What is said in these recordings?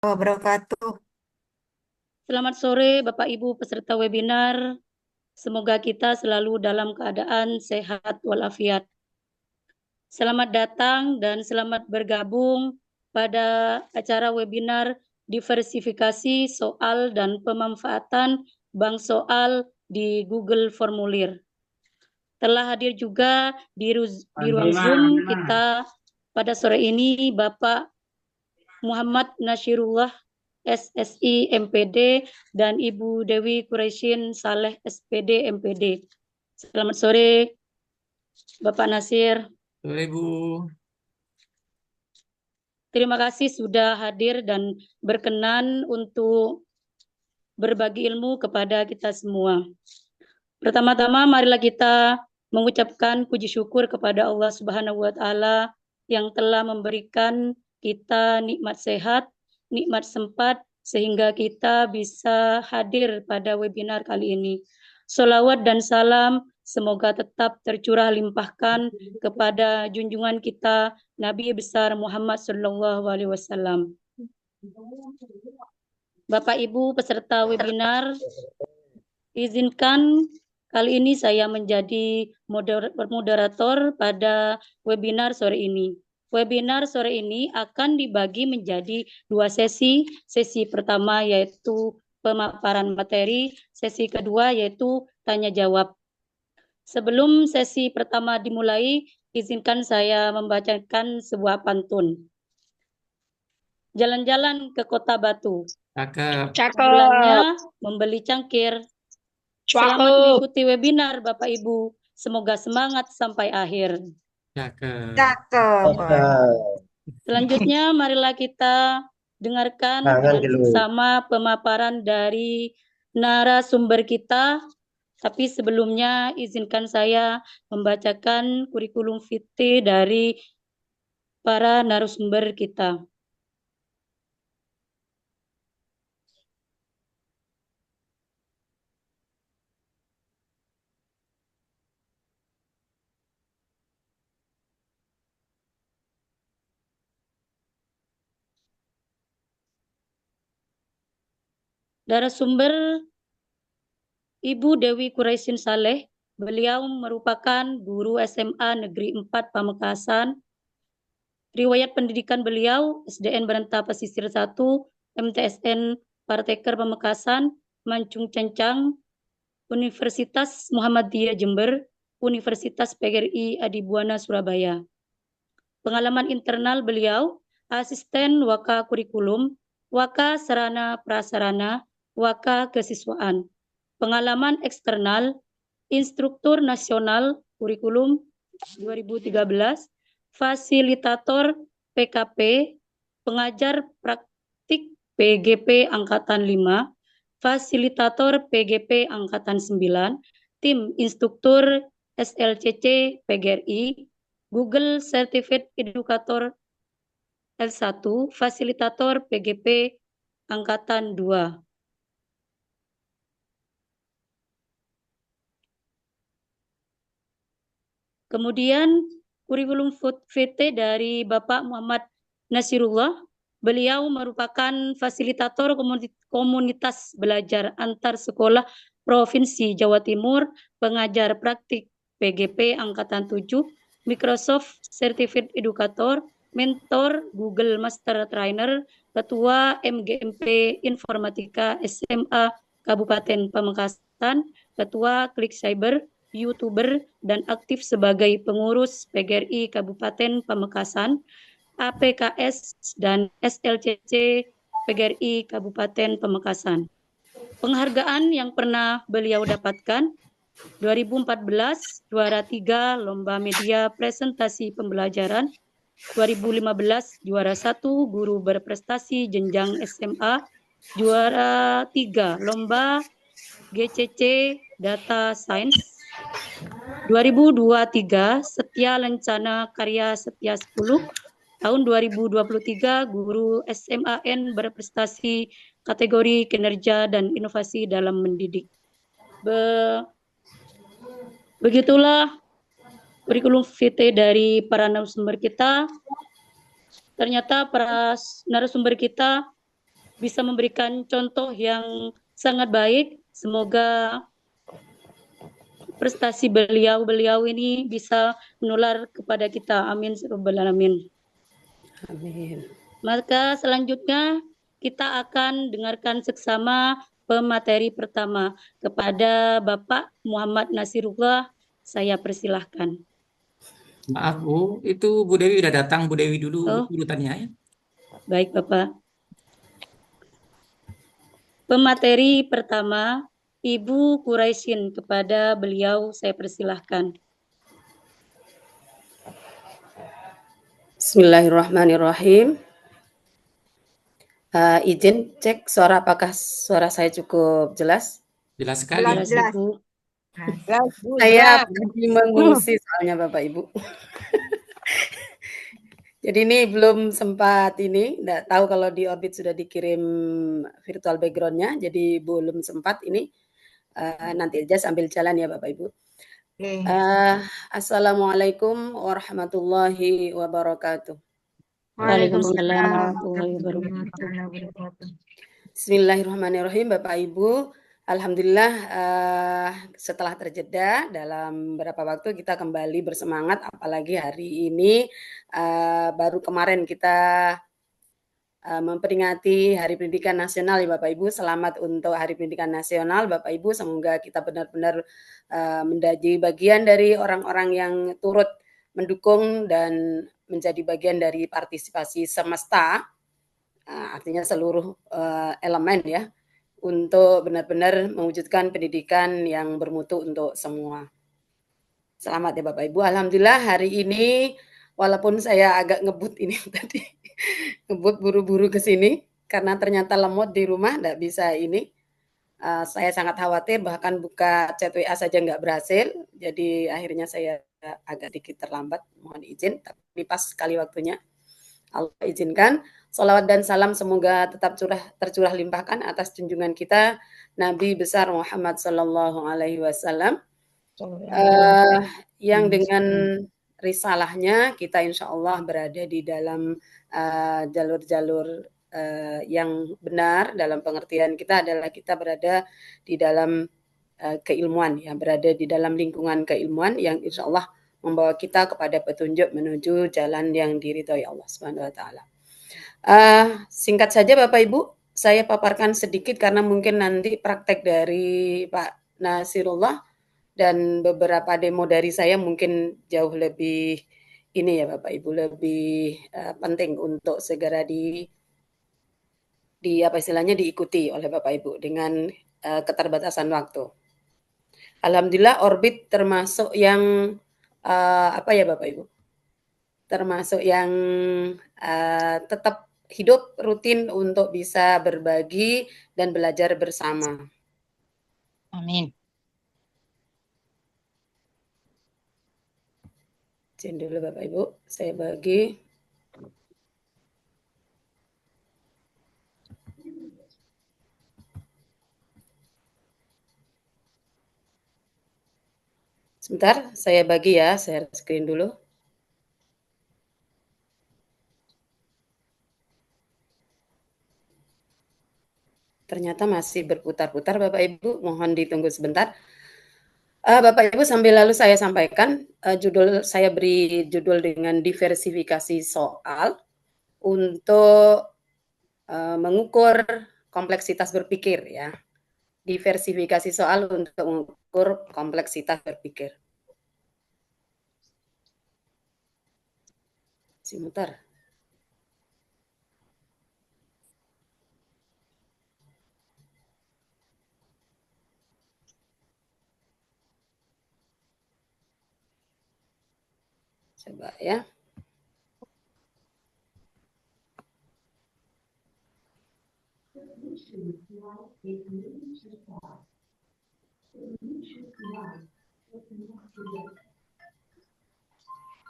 Wabarakatuh. Selamat sore Bapak Ibu peserta webinar. Semoga kita selalu dalam keadaan sehat walafiat. Selamat datang dan selamat bergabung pada acara webinar diversifikasi soal dan pemanfaatan bank soal di Google Formulir. Telah hadir juga di ruang Zoom kita pada sore ini Bapak Muhammad Nasirullah SSI MPD dan Ibu Dewi Quraisyin Saleh SPD MPD. Selamat sore Bapak Nasir. Sore Bu. Terima kasih sudah hadir dan berkenan untuk berbagi ilmu kepada kita semua. Pertama-tama marilah kita mengucapkan puji syukur kepada Allah Subhanahu wa taala yang telah memberikan kita nikmat sehat, nikmat sempat sehingga kita bisa hadir pada webinar kali ini. Salawat dan salam semoga tetap tercurah limpahkan kepada junjungan kita Nabi besar Muhammad sallallahu alaihi wasallam. Bapak Ibu peserta webinar, izinkan kali ini saya menjadi moderator pada webinar sore ini. Webinar sore ini akan dibagi menjadi dua sesi. Sesi pertama yaitu pemaparan materi, sesi kedua yaitu tanya jawab. Sebelum sesi pertama dimulai, izinkan saya membacakan sebuah pantun. Jalan-jalan ke Kota Batu. Cakep. Pulangnya membeli cangkir. Selamat Cakep. mengikuti webinar Bapak Ibu. Semoga semangat sampai akhir. Cakep. Cakep. Selanjutnya marilah kita dengarkan bersama pemaparan dari narasumber kita. Tapi sebelumnya izinkan saya membacakan kurikulum vitae dari para narasumber kita. Narasumber Ibu Dewi Quraisyin Saleh, beliau merupakan guru SMA Negeri 4 Pamekasan. Riwayat pendidikan beliau SDN Berenta Pesisir 1, MTSN Parteker Pamekasan, Mancung Cencang, Universitas Muhammadiyah Jember, Universitas PGRI Adibuana Surabaya. Pengalaman internal beliau, asisten Waka Kurikulum, Waka Sarana Prasarana, Waka Kesiswaan. Pengalaman eksternal, instruktur nasional kurikulum 2013, fasilitator PKP, pengajar praktik PGP Angkatan 5, fasilitator PGP Angkatan 9, tim instruktur SLCC PGRI, Google Certificate Educator L1, fasilitator PGP Angkatan 2. Kemudian kurikulum vitae dari Bapak Muhammad Nasirullah, beliau merupakan fasilitator komunitas belajar antar sekolah Provinsi Jawa Timur, pengajar praktik PGP Angkatan 7, Microsoft Certificate Educator, mentor Google Master Trainer, Ketua MGMP Informatika SMA Kabupaten Pamekasan, Ketua Klik Cyber, YouTuber, dan aktif sebagai pengurus PGRI Kabupaten Pamekasan, APKS, dan SLCC PGRI Kabupaten Pamekasan. Penghargaan yang pernah beliau dapatkan, 2014 juara 3 Lomba Media Presentasi Pembelajaran, 2015 juara 1 Guru Berprestasi Jenjang SMA, juara 3 Lomba GCC Data Science, 2023 Setia Lencana Karya Setia 10, tahun 2023 Guru SMAN Berprestasi kategori kinerja dan inovasi dalam mendidik. Begitulah kurikulum vitae dari para narasumber kita. Ternyata para narasumber kita bisa memberikan contoh yang sangat baik. Semoga prestasi beliau ini bisa menular kepada kita. Amin. Rabbal alamin. Amin. Maka selanjutnya kita akan dengarkan seksama pemateri pertama kepada Bapak Muhammad Nasirullah. Saya persilahkan. Maaf Bu, itu Bu Dewi udah datang. Bu Dewi dulu Oh, urutannya ya. baik Bapak. Pemateri pertama, Ibu Quraisyin, kepada beliau saya persilahkan. Bismillahirrahmanirrahim. Izin cek suara, apakah suara saya cukup jelas? Jelas sekali. Jelas, Jelas. Ibu. Jelas, Bu, Saya jelas. pergi mengungsi soalnya Bapak Ibu. Jadi ini belum sempat ini, nggak tahu kalau di Orbit sudah dikirim virtual background-nya, jadi belum sempat ini. Nanti aja sambil jalan ya Bapak Ibu. Oke. Assalamualaikum warahmatullahi wabarakatuh. Waalaikumsalam Warahmatullahi warahmatullahi wabarakatuh. wabarakatuh. Bismillahirrahmanirrahim Bapak Ibu. Alhamdulillah setelah terjeda dalam beberapa waktu kita kembali bersemangat, apalagi hari ini baru kemarin kita memperingati Hari Pendidikan Nasional ya Bapak Ibu. Selamat untuk Hari Pendidikan Nasional Bapak Ibu. Semoga kita benar-benar menjadi bagian dari orang-orang yang turut mendukung dan menjadi bagian dari partisipasi semesta, artinya seluruh elemen ya, untuk benar-benar mewujudkan pendidikan yang bermutu untuk semua. Selamat ya Bapak Ibu. Alhamdulillah hari ini walaupun saya agak ngebut ini tadi, ngebut buru-buru ke sini karena ternyata lemot di rumah, nggak bisa ini. Saya sangat khawatir, bahkan buka chat WA saja nggak berhasil. Jadi akhirnya saya agak dikit terlambat, mohon izin. Tapi pas sekali waktunya. Allah izinkan. Salawat dan salam semoga tetap tercurah limpahkan atas junjungan kita Nabi besar Muhammad Sallallahu Alaihi Wasallam, yang dengan risalahnya kita insya Allah berada di dalam jalur-jalur yang benar. Dalam pengertian kita adalah kita berada di dalam keilmuan, ya, berada di dalam lingkungan keilmuan yang insya Allah membawa kita kepada petunjuk menuju jalan yang diridhoi Allah Subhanahu wa taala. Singkat saja Bapak Ibu, saya paparkan sedikit karena mungkin nanti praktek dari Pak Nasirullah dan beberapa demo dari saya mungkin jauh lebih ini ya Bapak Ibu, lebih penting untuk segera di apa istilahnya diikuti oleh Bapak Ibu dengan keterbatasan waktu. Alhamdulillah Orbit termasuk yang apa ya Bapak Ibu, termasuk yang tetap hidup rutin untuk bisa berbagi dan belajar bersama. Amin. Izin dulu Bapak Ibu, saya bagi. Sebentar, saya bagi ya, share screen dulu. Ternyata masih berputar-putar Bapak Ibu, mohon ditunggu sebentar. Bapak Ibu sambil lalu saya sampaikan, judul saya beri judul dengan diversifikasi soal untuk mengukur kompleksitas berpikir ya. Diversifikasi soal untuk mengukur kompleksitas berpikir. Sebentar. Coba ya.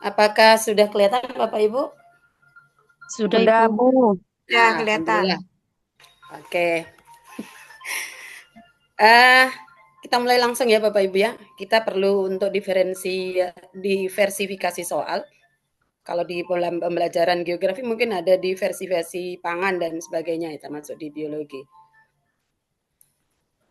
Apakah sudah kelihatan Bapak Ibu? Sudah Sudah, Ibu. Bu. Ya, Nah, kelihatan. alhamdulillah. Oke. Kita mulai langsung ya Bapak Ibu ya. Kita perlu untuk diversifikasi soal. Kalau di dalam pembelajaran geografi mungkin ada di versi-versi pangan dan sebagainya, termasuk di biologi.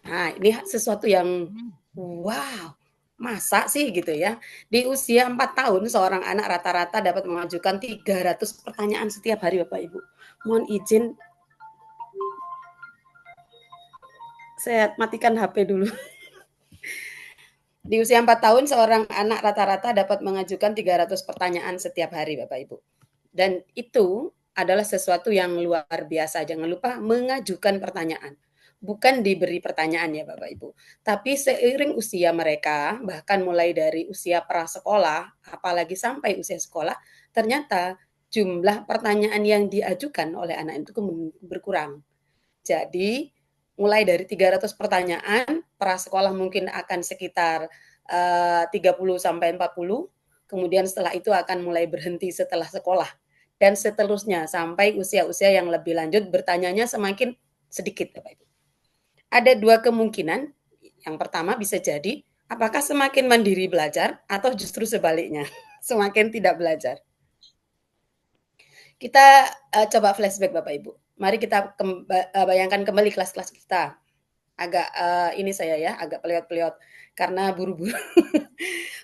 Nah, ini sesuatu yang wow, masa sih gitu ya. Di usia 4 tahun seorang anak rata-rata dapat mengajukan 300 pertanyaan setiap hari Bapak Ibu. Mohon izin saya matikan HP dulu. Di usia 4 tahun seorang anak rata-rata dapat mengajukan 300 pertanyaan setiap hari Bapak Ibu. Dan itu adalah sesuatu yang luar biasa. Jangan lupa mengajukan pertanyaan. Bukan diberi pertanyaan ya Bapak Ibu. Tapi seiring usia mereka, bahkan mulai dari usia prasekolah, apalagi sampai usia sekolah, ternyata jumlah pertanyaan yang diajukan oleh anak itu berkurang. Jadi mulai dari 300 pertanyaan, prasekolah mungkin akan sekitar 30 sampai 40, kemudian setelah itu akan mulai berhenti setelah sekolah dan seterusnya sampai usia-usia yang lebih lanjut bertanyanya semakin sedikit Bapak Ibu. Ada dua kemungkinan. Yang pertama bisa jadi apakah semakin mandiri belajar atau justru sebaliknya, semakin tidak belajar. Kita coba flashback Bapak Ibu. Mari kita bayangkan kembali kelas-kelas kita. Agak ini saya ya, agak peliot-peliot karena buru-buru.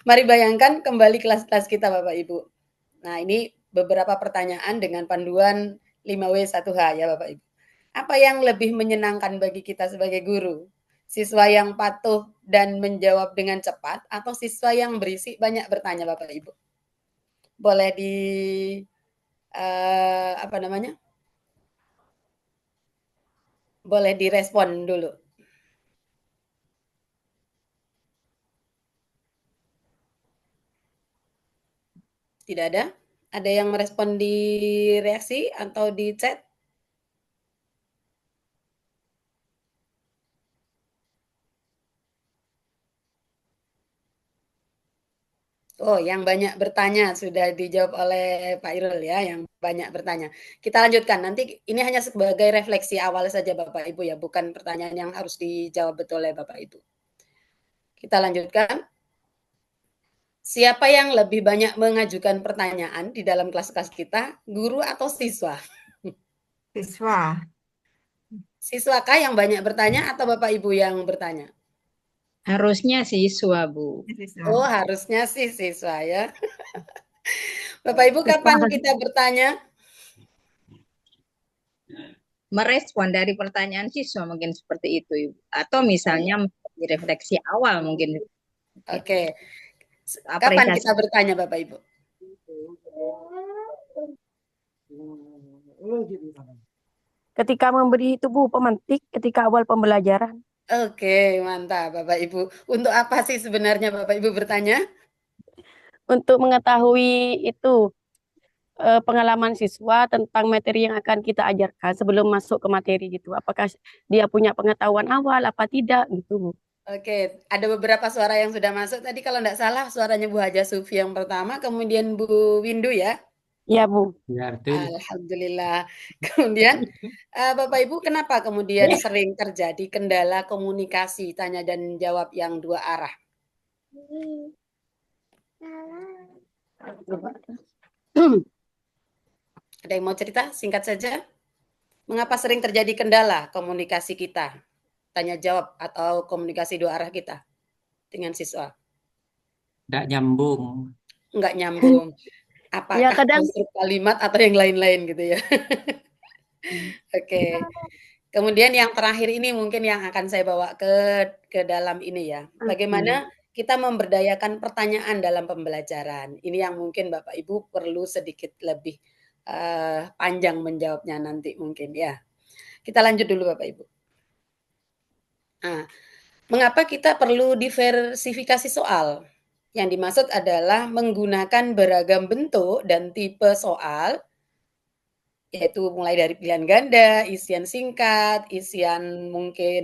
Mari bayangkan kembali kelas-kelas kita Bapak Ibu. Nah, ini beberapa pertanyaan dengan panduan 5W1H ya Bapak Ibu. Apa yang lebih menyenangkan bagi kita sebagai guru? Siswa yang patuh dan menjawab dengan cepat atau siswa yang berisi banyak bertanya Bapak Ibu? Boleh di apa namanya? Boleh direspon dulu. Tidak ada? Ada yang merespon di reaksi atau di chat? Oh, yang banyak bertanya sudah dijawab oleh Pak Irul ya, yang banyak bertanya. Kita lanjutkan, nanti ini hanya sebagai refleksi awal saja Bapak Ibu ya, bukan pertanyaan yang harus dijawab betul oleh Bapak Ibu. Kita lanjutkan. Siapa yang lebih banyak mengajukan pertanyaan di dalam kelas-kelas kita, guru atau siswa? Siswa. Siswakah yang banyak bertanya atau Bapak Ibu yang bertanya? Harusnya siswa, Bu. Siswa. Oh, harusnya sih siswa ya. Bapak Ibu kapan kita bertanya? Merespon dari pertanyaan siswa mungkin seperti itu, Ibu. Atau misalnya di refleksi awal mungkin. Oke. Kapan kita bertanya Bapak Ibu? Ketika memberi itu Bu, pemantik ketika awal pembelajaran. Oke, mantap Bapak Ibu. Untuk apa sih sebenarnya Bapak Ibu bertanya? Untuk mengetahui itu pengalaman siswa tentang materi yang akan kita ajarkan sebelum masuk ke materi gitu. Apakah dia punya pengetahuan awal apa tidak gitu. Oke, ada beberapa suara yang sudah masuk. Tadi kalau tidak salah suaranya Bu Haja Sufi yang pertama, kemudian Bu Windu ya. Iya Bu. Ya, betul. Alhamdulillah. Kemudian Bapak Ibu kenapa kemudian sering terjadi kendala komunikasi tanya dan jawab yang dua arah? Ada yang mau cerita? Singkat saja. Mengapa sering terjadi kendala komunikasi kita? Tanya jawab atau komunikasi dua arah kita dengan siswa? Tidak nyambung. Enggak nyambung. Apakah Ya, kadang konstruk kalimat atau yang lain-lain gitu ya? Oke. Kemudian yang terakhir ini mungkin yang akan saya bawa ke dalam ini ya. Bagaimana kita memberdayakan pertanyaan dalam pembelajaran. Ini yang mungkin Bapak Ibu perlu sedikit lebih panjang menjawabnya nanti mungkin ya. Kita lanjut dulu Bapak Ibu. Nah, mengapa kita perlu diversifikasi soal? Yang dimaksud adalah menggunakan beragam bentuk dan tipe soal, yaitu mulai dari pilihan ganda, isian singkat, isian mungkin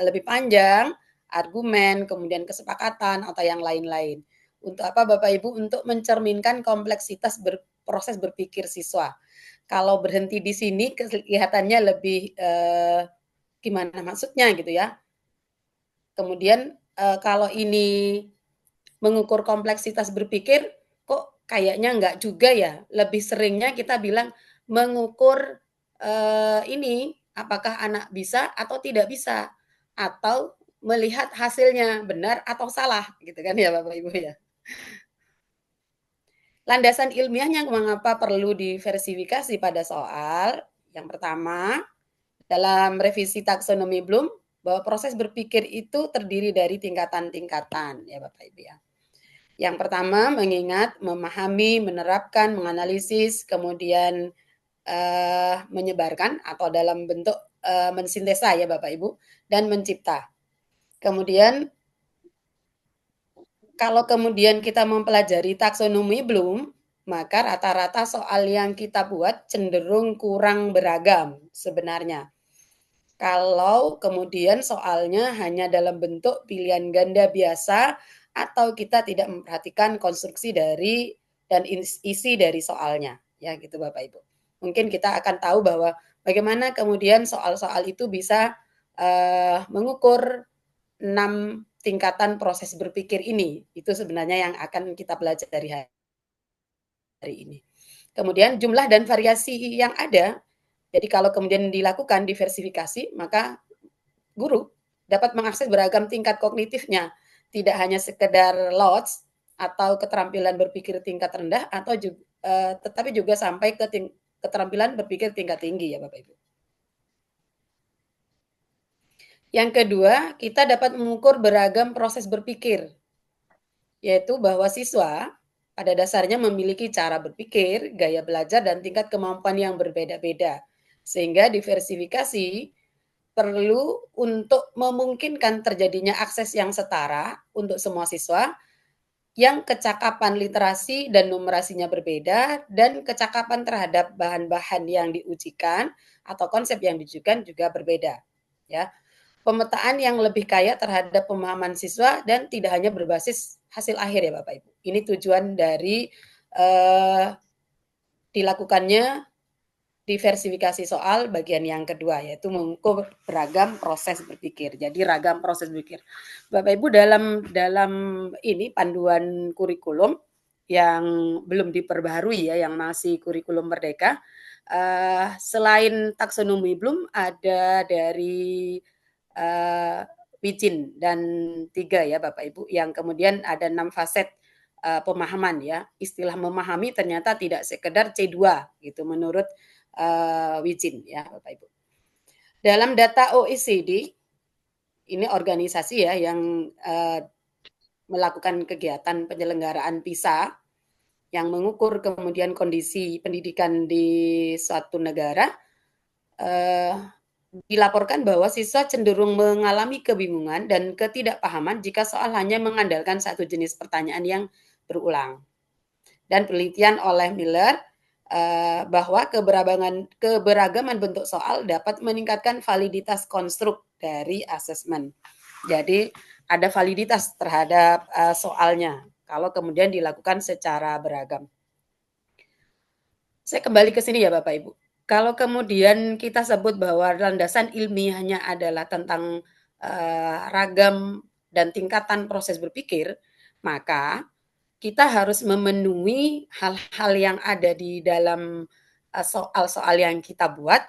lebih panjang, argumen, kemudian kesepakatan, atau yang lain-lain. Untuk apa Bapak Ibu? Untuk mencerminkan kompleksitas proses berpikir siswa. Kalau berhenti di sini kelihatannya lebih gimana maksudnya gitu ya. Kemudian kalau ini mengukur kompleksitas berpikir, kok kayaknya enggak juga ya, lebih seringnya kita bilang mengukur, ini, apakah anak bisa atau tidak bisa, atau melihat hasilnya benar atau salah, gitu kan ya Bapak Ibu ya. Landasan ilmiahnya mengapa perlu diversifikasi pada soal, yang pertama, dalam revisi taksonomi Bloom, bahwa proses berpikir itu terdiri dari tingkatan-tingkatan ya Bapak Ibu ya. Yang pertama mengingat, memahami, menerapkan, menganalisis, kemudian menyebarkan atau dalam bentuk mensintesa ya Bapak Ibu, dan mencipta. Kemudian kalau kemudian kita mempelajari taksonomi Bloom, maka rata-rata soal yang kita buat cenderung kurang beragam sebenarnya. Kalau kemudian soalnya hanya dalam bentuk pilihan ganda biasa atau kita tidak memperhatikan konstruksi dari dan isi dari soalnya, ya gitu Bapak Ibu. Mungkin kita akan tahu bahwa bagaimana kemudian soal-soal itu bisa mengukur 6 tingkatan proses berpikir ini. Itu sebenarnya yang akan kita pelajari hari ini. Kemudian jumlah dan variasi yang ada. Jadi kalau kemudian dilakukan diversifikasi, maka guru dapat mengakses beragam tingkat kognitifnya. Tidak hanya sekedar LOTS atau keterampilan berpikir tingkat rendah atau tetapi juga sampai ke keterampilan berpikir tingkat tinggi ya Bapak Ibu. Yang kedua, kita dapat mengukur beragam proses berpikir, yaitu bahwa siswa pada dasarnya memiliki cara berpikir, gaya belajar, dan tingkat kemampuan yang berbeda-beda. Sehingga diversifikasi perlu untuk memungkinkan terjadinya akses yang setara untuk semua siswa, yang kecakapan literasi dan numerasinya berbeda, dan kecakapan terhadap bahan-bahan yang diujikan atau konsep yang diujikan juga berbeda. Ya. Pemetaan yang lebih kaya terhadap pemahaman siswa dan tidak hanya berbasis hasil akhir ya Bapak Ibu. Ini tujuan dari dilakukannya diversifikasi soal bagian yang kedua, yaitu mengukur beragam proses berpikir. Jadi ragam proses berpikir. Bapak Ibu dalam ini panduan kurikulum yang belum diperbaharui ya, yang masih kurikulum merdeka, selain taksonomi Bloom ada dari Wicin dan 3 ya Bapak Ibu, yang kemudian ada 6 faset pemahaman ya. Istilah memahami ternyata tidak sekedar C2 gitu menurut Wicin ya Bapak Ibu. Dalam data OECD, ini organisasi ya yang melakukan kegiatan penyelenggaraan PISA yang mengukur kemudian kondisi pendidikan di suatu negara, dilaporkan bahwa siswa cenderung mengalami kebingungan dan ketidakpahaman jika soal hanya mengandalkan satu jenis pertanyaan yang berulang. Dan penelitian oleh Miller bahwa keberagaman bentuk soal dapat meningkatkan validitas konstruk dari asesmen. Jadi ada validitas terhadap soalnya kalau kemudian dilakukan secara beragam. Saya kembali ke sini ya Bapak Ibu. Kalau kemudian kita sebut bahwa landasan ilmiahnya adalah tentang ragam dan tingkatan proses berpikir, maka kita harus memenuhi hal-hal yang ada di dalam soal-soal yang kita buat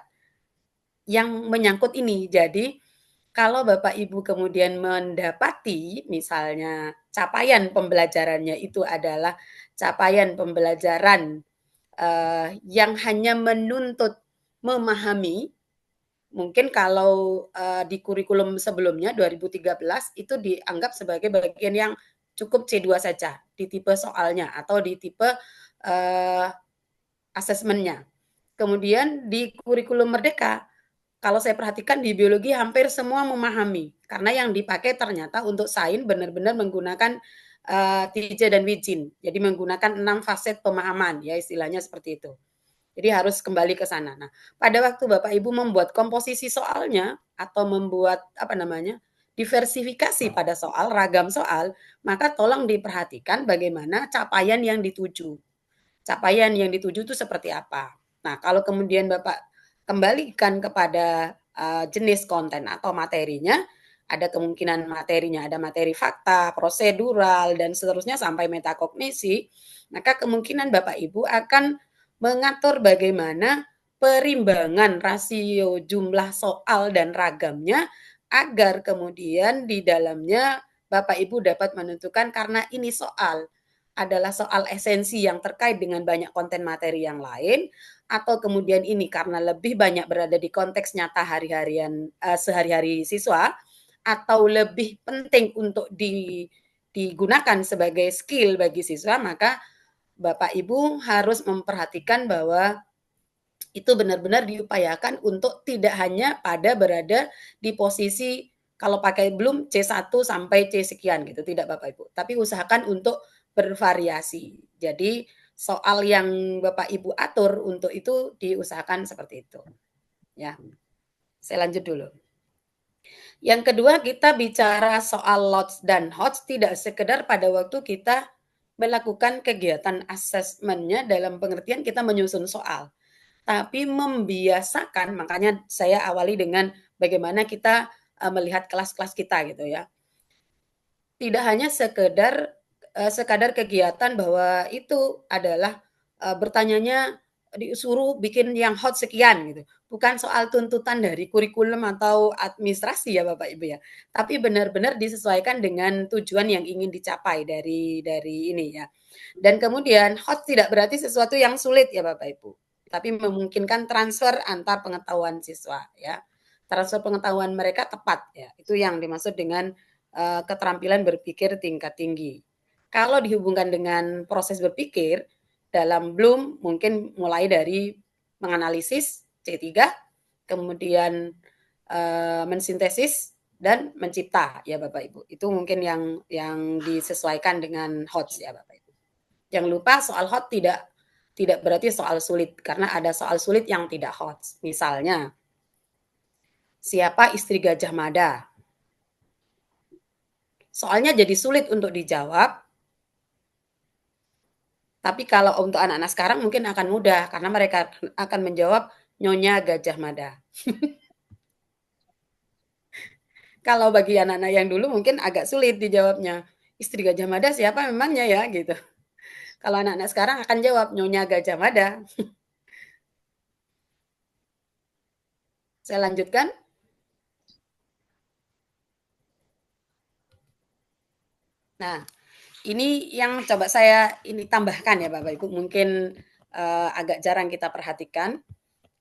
yang menyangkut ini. Jadi kalau Bapak Ibu kemudian mendapati misalnya capaian pembelajarannya itu adalah capaian pembelajaran yang hanya menuntut memahami, mungkin kalau di kurikulum sebelumnya 2013 itu dianggap sebagai bagian yang cukup C2 saja di tipe soalnya atau di tipe asesmennya. Kemudian di kurikulum merdeka, kalau saya perhatikan di biologi hampir semua memahami, karena yang dipakai ternyata untuk sains benar-benar menggunakan TJ dan Wicin. Jadi menggunakan 6 faset pemahaman ya istilahnya seperti itu. Jadi harus kembali ke sana. Nah, pada waktu Bapak Ibu membuat komposisi soalnya atau membuat diversifikasi pada soal, ragam soal, maka tolong diperhatikan bagaimana capaian yang dituju. Capaian yang dituju itu seperti apa. Nah, kalau kemudian Bapak kembalikan kepada jenis konten atau materinya, ada kemungkinan materinya, ada materi fakta, prosedural, dan seterusnya sampai metakognisi, maka kemungkinan Bapak Ibu akan mengatur bagaimana perimbangan rasio jumlah soal dan ragamnya agar kemudian di dalamnya Bapak Ibu dapat menentukan karena ini soal adalah soal esensi yang terkait dengan banyak konten materi yang lain, atau kemudian ini karena lebih banyak berada di konteks nyata sehari-hari siswa, atau lebih penting untuk digunakan sebagai skill bagi siswa, maka Bapak Ibu harus memperhatikan bahwa itu benar-benar diupayakan untuk tidak hanya pada berada di posisi kalau pakai belum C1 sampai C sekian gitu, tidak Bapak Ibu. Tapi usahakan untuk bervariasi. Jadi soal yang Bapak Ibu atur untuk itu diusahakan seperti itu. Ya. Saya lanjut dulu. Yang kedua kita bicara soal lots dan hots tidak sekedar pada waktu kita melakukan kegiatan asesmennya dalam pengertian kita menyusun soal. Tapi membiasakan, makanya saya awali dengan bagaimana kita melihat kelas-kelas kita gitu ya. Tidak hanya sekadar kegiatan bahwa itu adalah bertanyanya disuruh bikin yang hot sekian gitu. Bukan soal tuntutan dari kurikulum atau administrasi ya Bapak Ibu ya. Tapi benar-benar disesuaikan dengan tujuan yang ingin dicapai dari ini ya. Dan kemudian hot tidak berarti sesuatu yang sulit ya Bapak Ibu. Tapi memungkinkan transfer antar pengetahuan siswa ya. Transfer pengetahuan mereka tepat ya. Itu yang dimaksud dengan keterampilan berpikir tingkat tinggi. Kalau dihubungkan dengan proses berpikir, dalam Bloom mungkin mulai dari menganalisis C3, kemudian mensintesis dan mencipta ya Bapak Ibu. Itu mungkin yang disesuaikan dengan HOTS ya Bapak Ibu. Jangan lupa soal HOT tidak berarti soal sulit karena ada soal sulit yang tidak HOTS. Misalnya, siapa istri Gajah Mada? Soalnya jadi sulit untuk dijawab. Tapi kalau untuk anak-anak sekarang mungkin akan mudah karena mereka akan menjawab Nyonya Gajah Mada. Kalau bagi anak-anak yang dulu mungkin agak sulit dijawabnya. Istri Gajah Mada siapa memangnya ya gitu. Kalau anak-anak sekarang akan jawab Nyonya Gajah Mada. Saya lanjutkan. Nah, ini yang coba saya ini tambahkan ya Bapak Ibu, mungkin agak jarang kita perhatikan.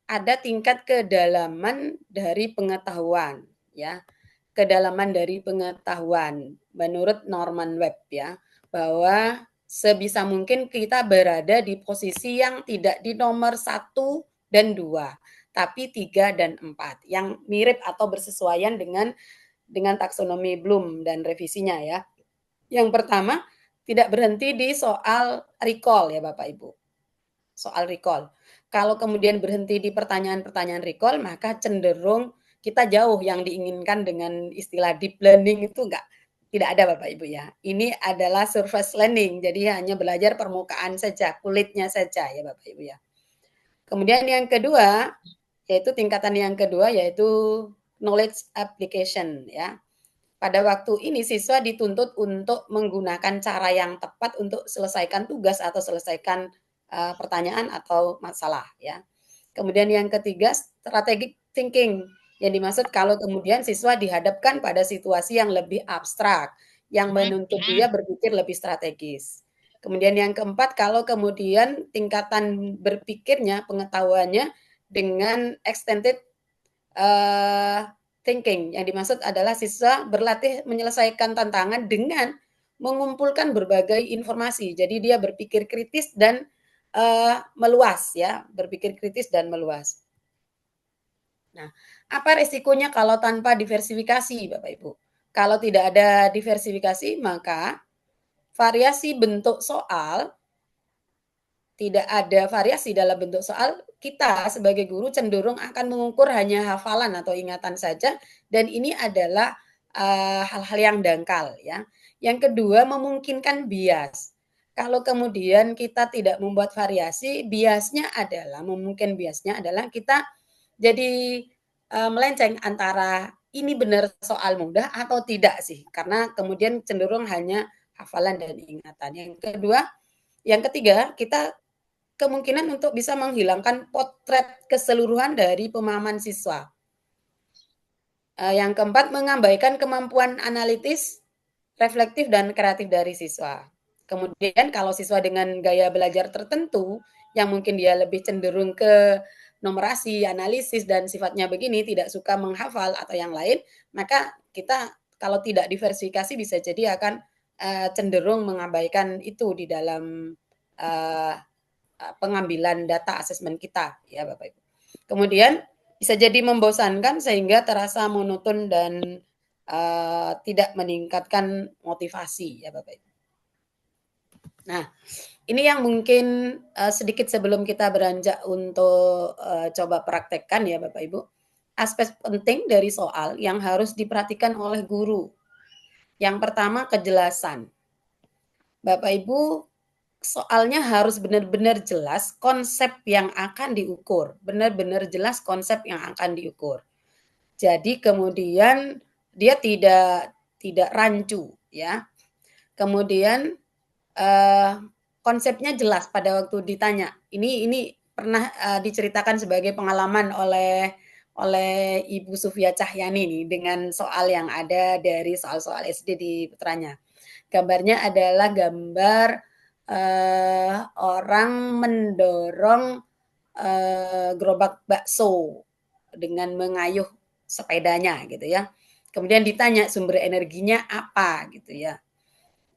Ada tingkat kedalaman dari pengetahuan ya. Kedalaman dari pengetahuan menurut Norman Webb ya, bahwa sebisa mungkin kita berada di posisi yang tidak di nomor 1 dan 2, tapi 3 dan 4 yang mirip atau bersesuaian dengan taksonomi Bloom dan revisinya ya. Yang pertama, tidak berhenti di soal recall ya Bapak Ibu. Soal recall. Kalau kemudian berhenti di pertanyaan-pertanyaan recall, maka cenderung kita jauh yang diinginkan dengan istilah deep learning itu tidak ada Bapak Ibu ya. Ini adalah surface learning, jadi hanya belajar permukaan saja, kulitnya saja ya Bapak Ibu ya. Kemudian yang kedua, yaitu tingkatan yang kedua yaitu knowledge application ya. Pada waktu ini siswa dituntut untuk menggunakan cara yang tepat untuk selesaikan tugas atau selesaikan pertanyaan atau masalah ya. Kemudian yang ketiga strategic thinking yang dimaksud kalau kemudian siswa dihadapkan pada situasi yang lebih abstrak yang menuntut dia berpikir lebih strategis. Kemudian yang keempat kalau kemudian tingkatan berpikirnya pengetahuannya dengan extended thinking. Yang dimaksud adalah siswa berlatih menyelesaikan tantangan dengan mengumpulkan berbagai informasi. Jadi dia berpikir kritis dan meluas ya, berpikir kritis dan meluas. Nah, apa resikonya kalau tanpa diversifikasi, Bapak Ibu? Kalau tidak ada diversifikasi, maka variasi bentuk soal tidak ada variasi dalam bentuk soal, kita sebagai guru cenderung akan mengukur hanya hafalan atau ingatan saja, dan ini adalah hal-hal yang dangkal ya. Yang kedua memungkinkan bias. Kalau kemudian kita tidak membuat variasi, biasnya adalah kita jadi melenceng antara ini benar soal mudah atau tidak sih? Karena kemudian cenderung hanya hafalan dan ingatan. Yang ketiga, kita kemungkinan untuk bisa menghilangkan potret keseluruhan dari pemahaman siswa. Yang keempat, mengabaikan kemampuan analitis, reflektif, dan kreatif dari siswa. Kemudian kalau siswa dengan gaya belajar tertentu, yang mungkin dia lebih cenderung ke numerasi, analisis, dan sifatnya begini, tidak suka menghafal atau yang lain, maka kita kalau tidak diversifikasi bisa jadi akan cenderung mengabaikan itu di dalam pengambilan data asesmen kita, ya Bapak Ibu. Kemudian bisa jadi membosankan sehingga terasa monoton dan tidak meningkatkan motivasi, ya Bapak Ibu. Nah, ini yang mungkin sedikit sebelum kita beranjak untuk coba praktekkan ya Bapak Ibu. Aspek penting dari soal yang harus diperhatikan oleh guru. Yang pertama, kejelasan. Bapak Ibu, soalnya harus benar-benar jelas konsep yang akan diukur. Benar-benar jelas konsep yang akan diukur. Jadi kemudian dia tidak rancu ya. Kemudian konsepnya jelas pada waktu ditanya. Ini pernah diceritakan sebagai pengalaman oleh Ibu Sufia Cahyani nih dengan soal yang ada dari soal-soal SD di putranya. Gambarnya adalah gambar orang mendorong gerobak bakso dengan mengayuh sepedanya gitu ya. Kemudian ditanya sumber energinya apa gitu ya.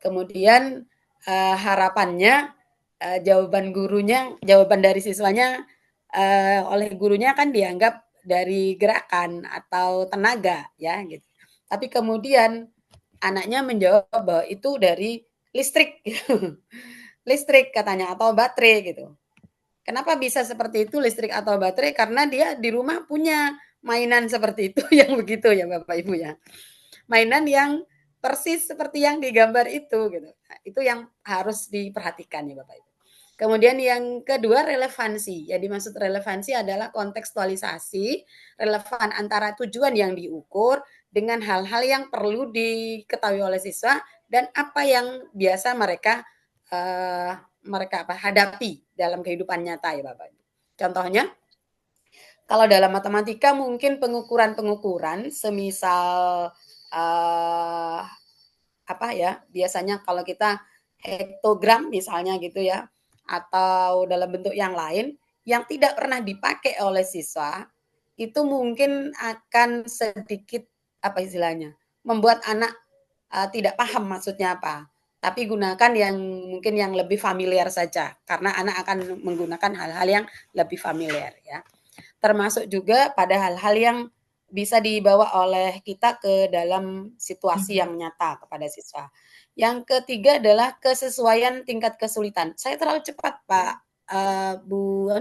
Kemudian harapannya jawaban dari siswanya oleh gurunya kan dianggap dari gerakan atau tenaga ya gitu. Tapi kemudian anaknya menjawab bahwa itu dari listrik gitu. Listrik katanya atau baterai gitu. Kenapa bisa seperti itu listrik atau baterai? Karena dia di rumah punya mainan seperti itu yang begitu ya Bapak Ibu ya. Mainan yang persis seperti yang digambar itu gitu. Nah, itu yang harus diperhatikan ya Bapak Ibu. Kemudian yang kedua relevansi. Yang dimaksud relevansi adalah kontekstualisasi, relevan antara tujuan yang diukur dengan hal-hal yang perlu diketahui oleh siswa dan apa yang biasa mereka hadapi dalam kehidupan nyata ya Bapak Ibu. Contohnya kalau dalam matematika mungkin pengukuran semisal biasanya kalau kita hektogram misalnya gitu ya, atau dalam bentuk yang lain yang tidak pernah dipakai oleh siswa, itu mungkin akan sedikit membuat anak tidak paham maksudnya apa. Tapi gunakan yang mungkin yang lebih familiar saja, karena anak akan menggunakan hal-hal yang lebih familiar ya. Termasuk juga pada hal-hal yang bisa dibawa oleh kita ke dalam situasi yang nyata kepada siswa. Yang ketiga adalah kesesuaian tingkat kesulitan. Saya terlalu cepat, Pak. Bu,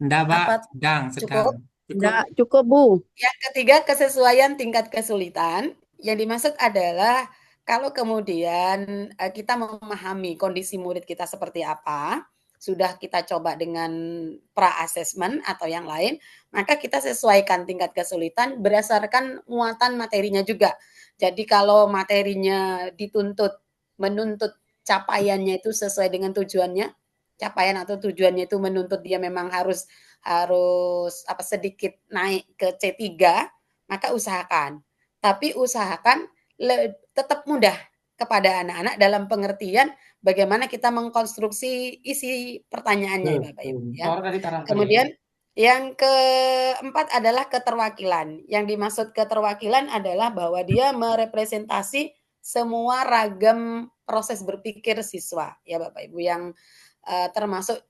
Enggak, Pak. apa Sedang. cukup? Enggak cukup, Bu. Yang ketiga kesesuaian tingkat kesulitan. Yang dimaksud adalah kalau kemudian kita memahami kondisi murid kita seperti apa, sudah kita coba dengan pra-assessment atau yang lain, maka kita sesuaikan tingkat kesulitan berdasarkan muatan materinya juga. Jadi kalau materinya menuntut capaiannya itu sesuai dengan tujuannya, capaian atau tujuannya itu menuntut dia memang harus sedikit naik ke C3, maka usahakan. Tapi usahakan tetap mudah kepada anak-anak dalam pengertian bagaimana kita mengkonstruksi isi pertanyaannya Bapak Ibu ya. Kemudian yang keempat adalah keterwakilan. Yang dimaksud keterwakilan adalah bahwa dia merepresentasi semua ragam proses berpikir siswa ya Bapak Ibu yang termasuk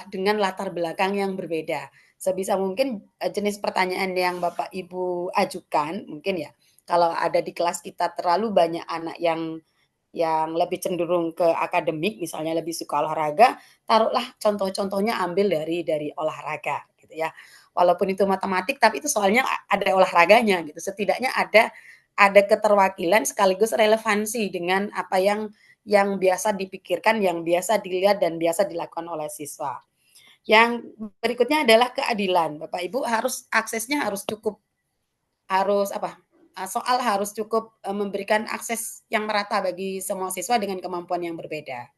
dengan latar belakang yang berbeda. Sebisa mungkin jenis pertanyaan yang Bapak Ibu ajukan mungkin ya kalau ada di kelas kita terlalu banyak anak yang lebih cenderung ke akademik, misalnya lebih suka olahraga, taruhlah contoh-contohnya ambil dari olahraga gitu ya. Walaupun itu matematik tapi itu soalnya ada olahraganya gitu. Setidaknya ada keterwakilan sekaligus relevansi dengan apa yang biasa dipikirkan, yang biasa dilihat dan biasa dilakukan oleh siswa. Yang berikutnya adalah keadilan. Bapak Ibu aksesnya harus cukup harus soal harus cukup memberikan akses yang merata bagi semua siswa dengan kemampuan yang berbeda.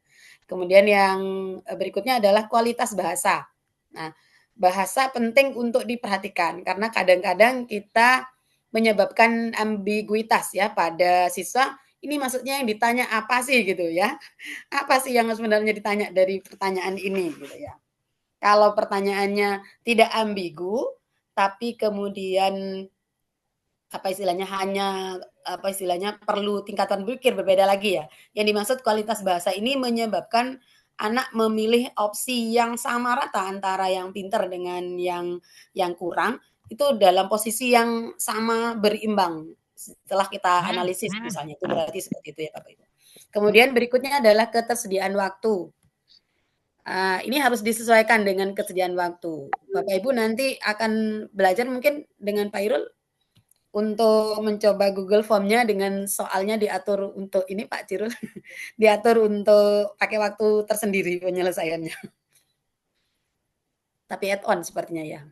Kemudian yang berikutnya adalah kualitas bahasa. Nah, bahasa penting untuk diperhatikan karena kadang-kadang kita menyebabkan ambiguitas ya pada siswa, ini maksudnya yang ditanya apa sih gitu ya. Apa sih yang sebenarnya ditanya dari pertanyaan ini gitu ya. Kalau pertanyaannya tidak ambigu, tapi kemudian perlu tingkatan berpikir berbeda lagi ya. Yang dimaksud kualitas bahasa ini menyebabkan anak memilih opsi yang sama rata antara yang pintar dengan yang kurang itu dalam posisi yang sama berimbang. Setelah kita analisis misalnya itu berarti seperti itu ya Bapak Ibu. Kemudian berikutnya adalah ketersediaan waktu. Ini harus disesuaikan dengan kesediaan waktu. Bapak Ibu nanti akan belajar mungkin dengan Pak Irul untuk mencoba Google Form-nya dengan soalnya diatur untuk ini Pak Cirul, diatur untuk pakai waktu tersendiri penyelesaiannya. Tapi add-on sepertinya ya.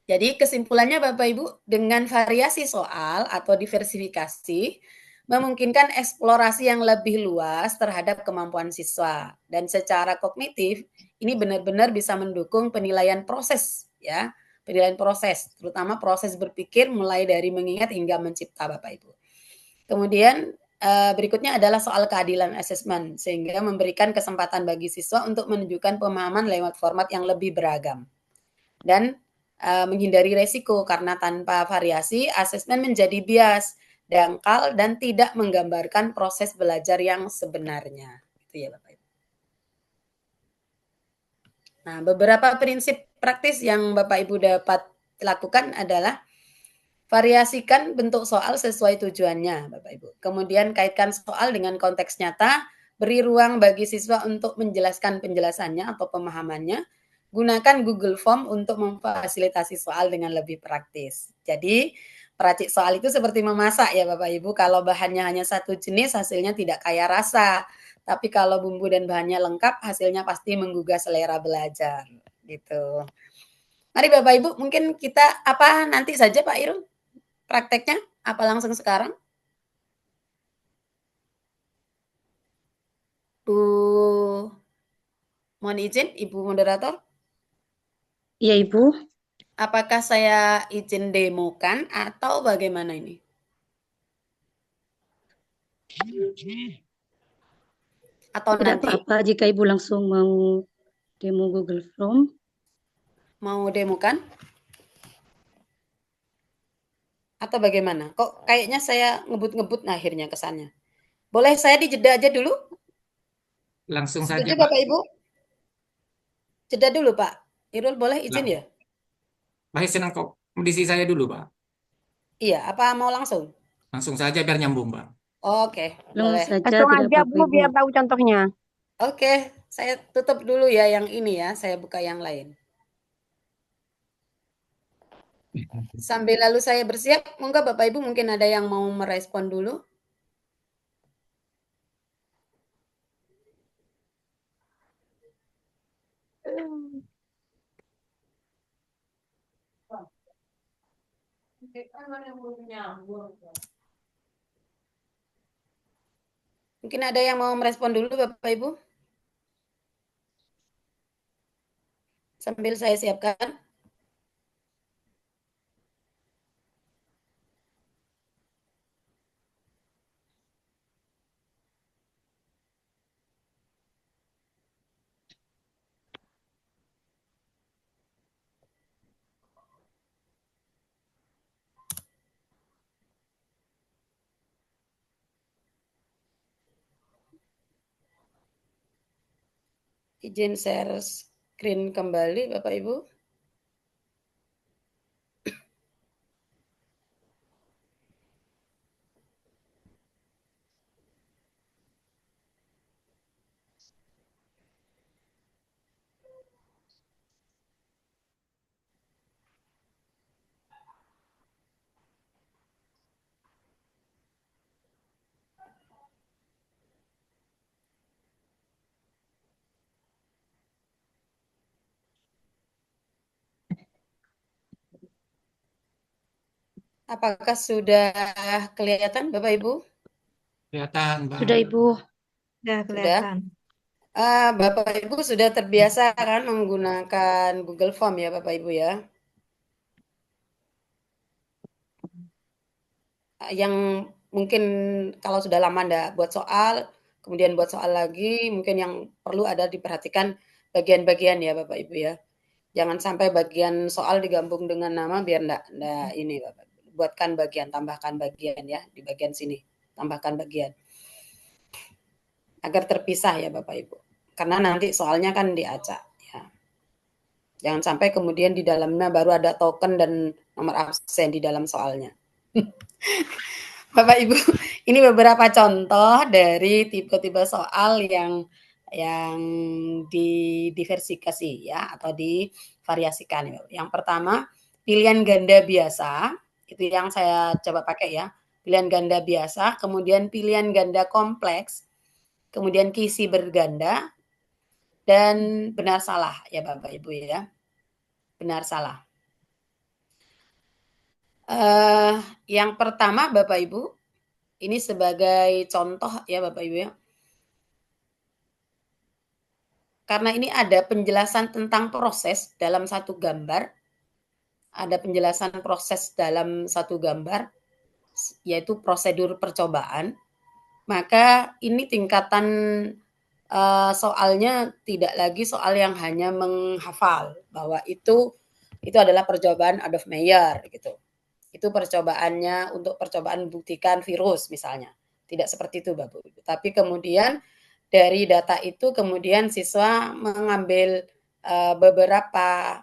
Jadi kesimpulannya Bapak Ibu, dengan variasi soal atau diversifikasi, memungkinkan eksplorasi yang lebih luas terhadap kemampuan siswa. Dan secara kognitif, ini benar-benar bisa mendukung penilaian proses ya. Penilaian proses, terutama proses berpikir mulai dari mengingat hingga mencipta Bapak Ibu. Kemudian berikutnya adalah soal keadilan asesmen, sehingga memberikan kesempatan bagi siswa untuk menunjukkan pemahaman lewat format yang lebih beragam. Dan menghindari resiko, karena tanpa variasi, asesmen menjadi bias, dangkal, dan tidak menggambarkan proses belajar yang sebenarnya. Itu ya Bapak Ibu. Nah, beberapa prinsip praktis yang Bapak Ibu dapat lakukan adalah variasikan bentuk soal sesuai tujuannya, Bapak Ibu. Kemudian kaitkan soal dengan konteks nyata, beri ruang bagi siswa untuk menjelaskan penjelasannya atau pemahamannya. Gunakan Google Form untuk memfasilitasi soal dengan lebih praktis. Jadi, peracik soal itu seperti memasak ya Bapak Ibu. Kalau bahannya hanya satu jenis, hasilnya tidak kaya rasa. Tapi kalau bumbu dan bahannya lengkap, hasilnya pasti menggugah selera belajar. Gitu. Mari Bapak Ibu, mungkin kita nanti saja Pak Irul prakteknya? Apa langsung sekarang? Mohon izin, Ibu Moderator. Iya, Ibu. Apakah saya izin demokan atau bagaimana ini? Atau Tidak nanti apa-apa jika Ibu langsung mau demo Google Form. mau demokan? Atau bagaimana? Kok kayaknya saya ngebut-ngebut akhirnya kesannya. Boleh saya dijeda aja dulu? Langsung saja, Setuju Pak. Bapak Ibu? Jeda dulu Pak. Irul boleh izin ya? Pak senang kondisi saya dulu, Pak. Iya, apa mau langsung? Langsung saja biar nyambung, Pak. Oke, Langsung boleh. saja, Langsung tidak aja apa-apa, Bu Ibu. biar tahu contohnya. Oke, saya tutup dulu ya yang ini ya, saya buka yang lain. Sambil lalu saya bersiap, monggo Bapak Ibu mungkin ada yang mau merespon dulu. Mungkin ada yang mau merespon dulu Bapak Ibu? Sambil saya siapkan. Izin share screen kembali Bapak Ibu. Apakah sudah kelihatan Bapak Ibu? Kelihatan, Mbak. Sudah Ibu. Sudah Sudah? kelihatan. Bapak Ibu sudah terbiasa kan menggunakan Google Form ya Bapak Ibu ya? Yang mungkin kalau sudah lama Anda buat soal, kemudian buat soal lagi, mungkin yang perlu ada diperhatikan bagian-bagian ya Bapak Ibu ya. Jangan sampai bagian soal digabung dengan nama biar enggak ini Bapak. Buatkan bagian, tambahkan bagian ya di bagian sini. Tambahkan bagian. Agar terpisah ya Bapak Ibu. Karena nanti soalnya kan diacak ya. Jangan sampai kemudian di dalamnya baru ada token dan nomor absen di dalam soalnya. Bapak Ibu, ini beberapa contoh dari tipe-tipe soal yang didiversifikasi ya atau divariasikan. Yang pertama, pilihan ganda biasa, itu yang saya coba pakai ya. Pilihan ganda biasa, kemudian pilihan ganda kompleks, kemudian kisi berganda, dan benar salah ya Bapak Ibu ya. Benar salah. Yang pertama Bapak Ibu, ini sebagai contoh ya Bapak Ibu ya. Karena ini ada penjelasan tentang proses dalam satu gambar. Ada penjelasan proses dalam satu gambar, yaitu prosedur percobaan. Maka ini tingkatan soalnya tidak lagi soal yang hanya menghafal bahwa itu adalah percobaan Adolf Meyer gitu. Itu percobaannya untuk percobaan buktikan virus misalnya. Tidak seperti itu Bapak Ibu. Tapi kemudian dari data itu kemudian siswa mengambil beberapa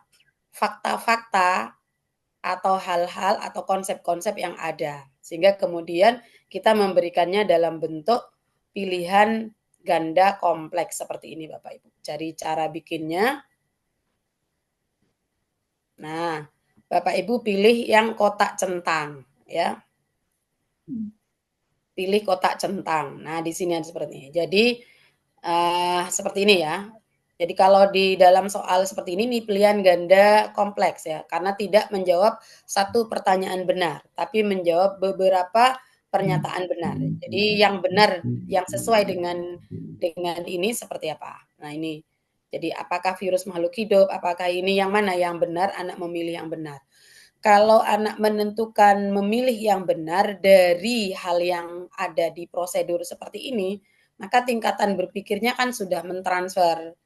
fakta-fakta atau hal-hal atau konsep-konsep yang ada. Sehingga kemudian kita memberikannya dalam bentuk pilihan ganda kompleks seperti ini Bapak Ibu. Cari cara bikinnya. Nah, Bapak Ibu pilih yang kotak centang ya. Pilih kotak centang. Nah, di sini ada seperti ini. Jadi seperti ini ya. Jadi kalau di dalam soal seperti ini pilihan ganda kompleks ya, karena tidak menjawab satu pertanyaan benar, tapi menjawab beberapa pernyataan benar. Jadi yang benar, yang sesuai dengan ini seperti apa? Nah ini, jadi apakah virus makhluk hidup, apakah ini yang mana yang benar, anak memilih yang benar. Kalau anak menentukan memilih yang benar dari hal yang ada di prosedur seperti ini, maka tingkatan berpikirnya kan sudah mentransfer,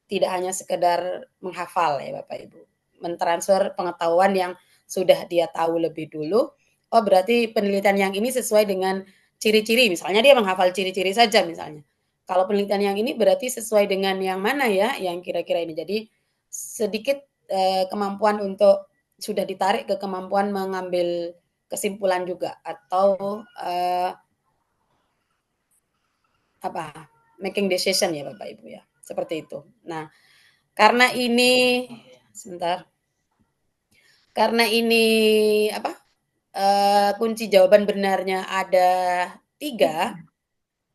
tidak hanya sekedar menghafal ya Bapak Ibu, mentransfer pengetahuan yang sudah dia tahu lebih dulu. Oh berarti penelitian yang ini sesuai dengan ciri-ciri, misalnya dia menghafal ciri-ciri saja misalnya. Kalau penelitian yang ini berarti sesuai dengan yang mana ya, yang kira-kira ini. Jadi sedikit kemampuan untuk sudah ditarik ke kemampuan mengambil kesimpulan juga atau making decision ya Bapak Ibu ya, seperti itu. Nah, karena ini kunci jawaban benarnya ada 3,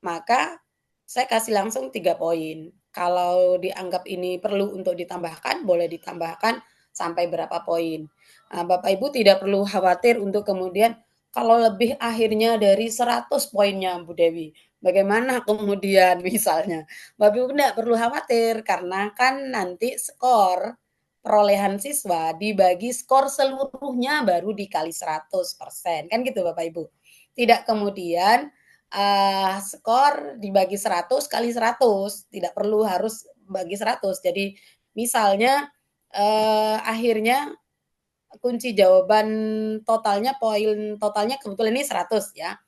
maka saya kasih langsung 3 poin. Kalau dianggap ini perlu untuk ditambahkan, boleh ditambahkan sampai berapa poin. Nah, Bapak Ibu tidak perlu khawatir untuk kemudian kalau lebih akhirnya dari 100 poinnya Bu Dewi, bagaimana kemudian misalnya. Bapak Ibu tidak perlu khawatir karena kan nanti skor perolehan siswa dibagi skor seluruhnya baru dikali 100%. Kan gitu Bapak Ibu. Tidak kemudian skor dibagi 100 kali 100, tidak perlu harus bagi 100. Jadi misalnya akhirnya kunci jawaban totalnya, poin totalnya kebetulan ini 100 ya.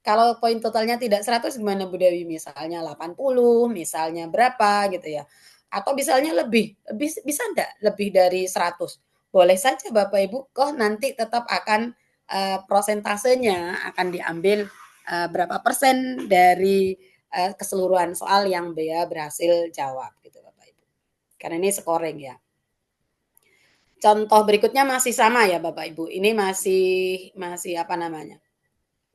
Kalau poin totalnya tidak 100 gimana Bu Dewi? Misalnya 80, misalnya berapa gitu ya. Atau misalnya lebih bisa enggak lebih dari 100? Boleh saja Bapak Ibu, nanti tetap akan prosentasenya akan diambil berapa persen dari keseluruhan soal yang dia berhasil jawab gitu Bapak Ibu. Karena ini scoring ya. Contoh berikutnya masih sama ya Bapak Ibu. Ini masih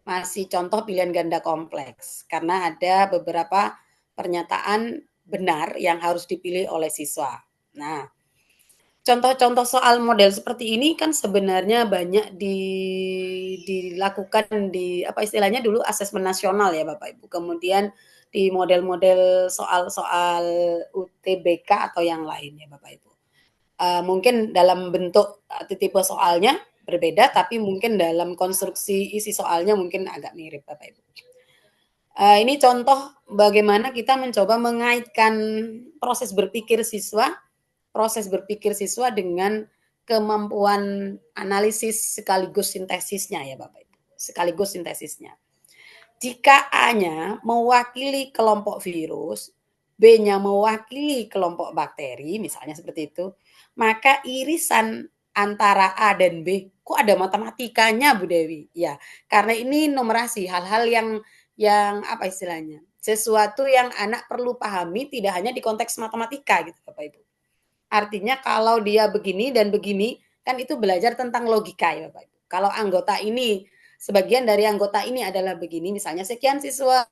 masih contoh pilihan ganda kompleks karena ada beberapa pernyataan benar yang harus dipilih oleh siswa. Nah, contoh-contoh soal model seperti ini kan sebenarnya banyak dilakukan di apa istilahnya dulu asesmen nasional ya Bapak Ibu. Kemudian di model-model soal-soal UTBK atau yang lain ya Bapak Ibu. Mungkin dalam bentuk tipe soalnya berbeda, tapi mungkin dalam konstruksi isi soalnya mungkin agak mirip Bapak Ibu. Ini contoh bagaimana kita mencoba mengaitkan proses berpikir siswa dengan kemampuan analisis sekaligus sintesisnya ya Bapak Ibu. Sekaligus sintesisnya. Jika A-nya mewakili kelompok virus, B-nya mewakili kelompok bakteri, misalnya seperti itu, maka irisan antara A dan B, kok ada matematikanya Bu Dewi? Ya, karena ini numerasi, hal-hal yang apa istilahnya? Sesuatu yang anak perlu pahami tidak hanya di konteks matematika gitu Bapak Ibu. Artinya kalau dia begini dan begini, kan itu belajar tentang logika ya Bapak Ibu. Kalau anggota ini, sebagian dari anggota ini adalah begini, misalnya sekian siswa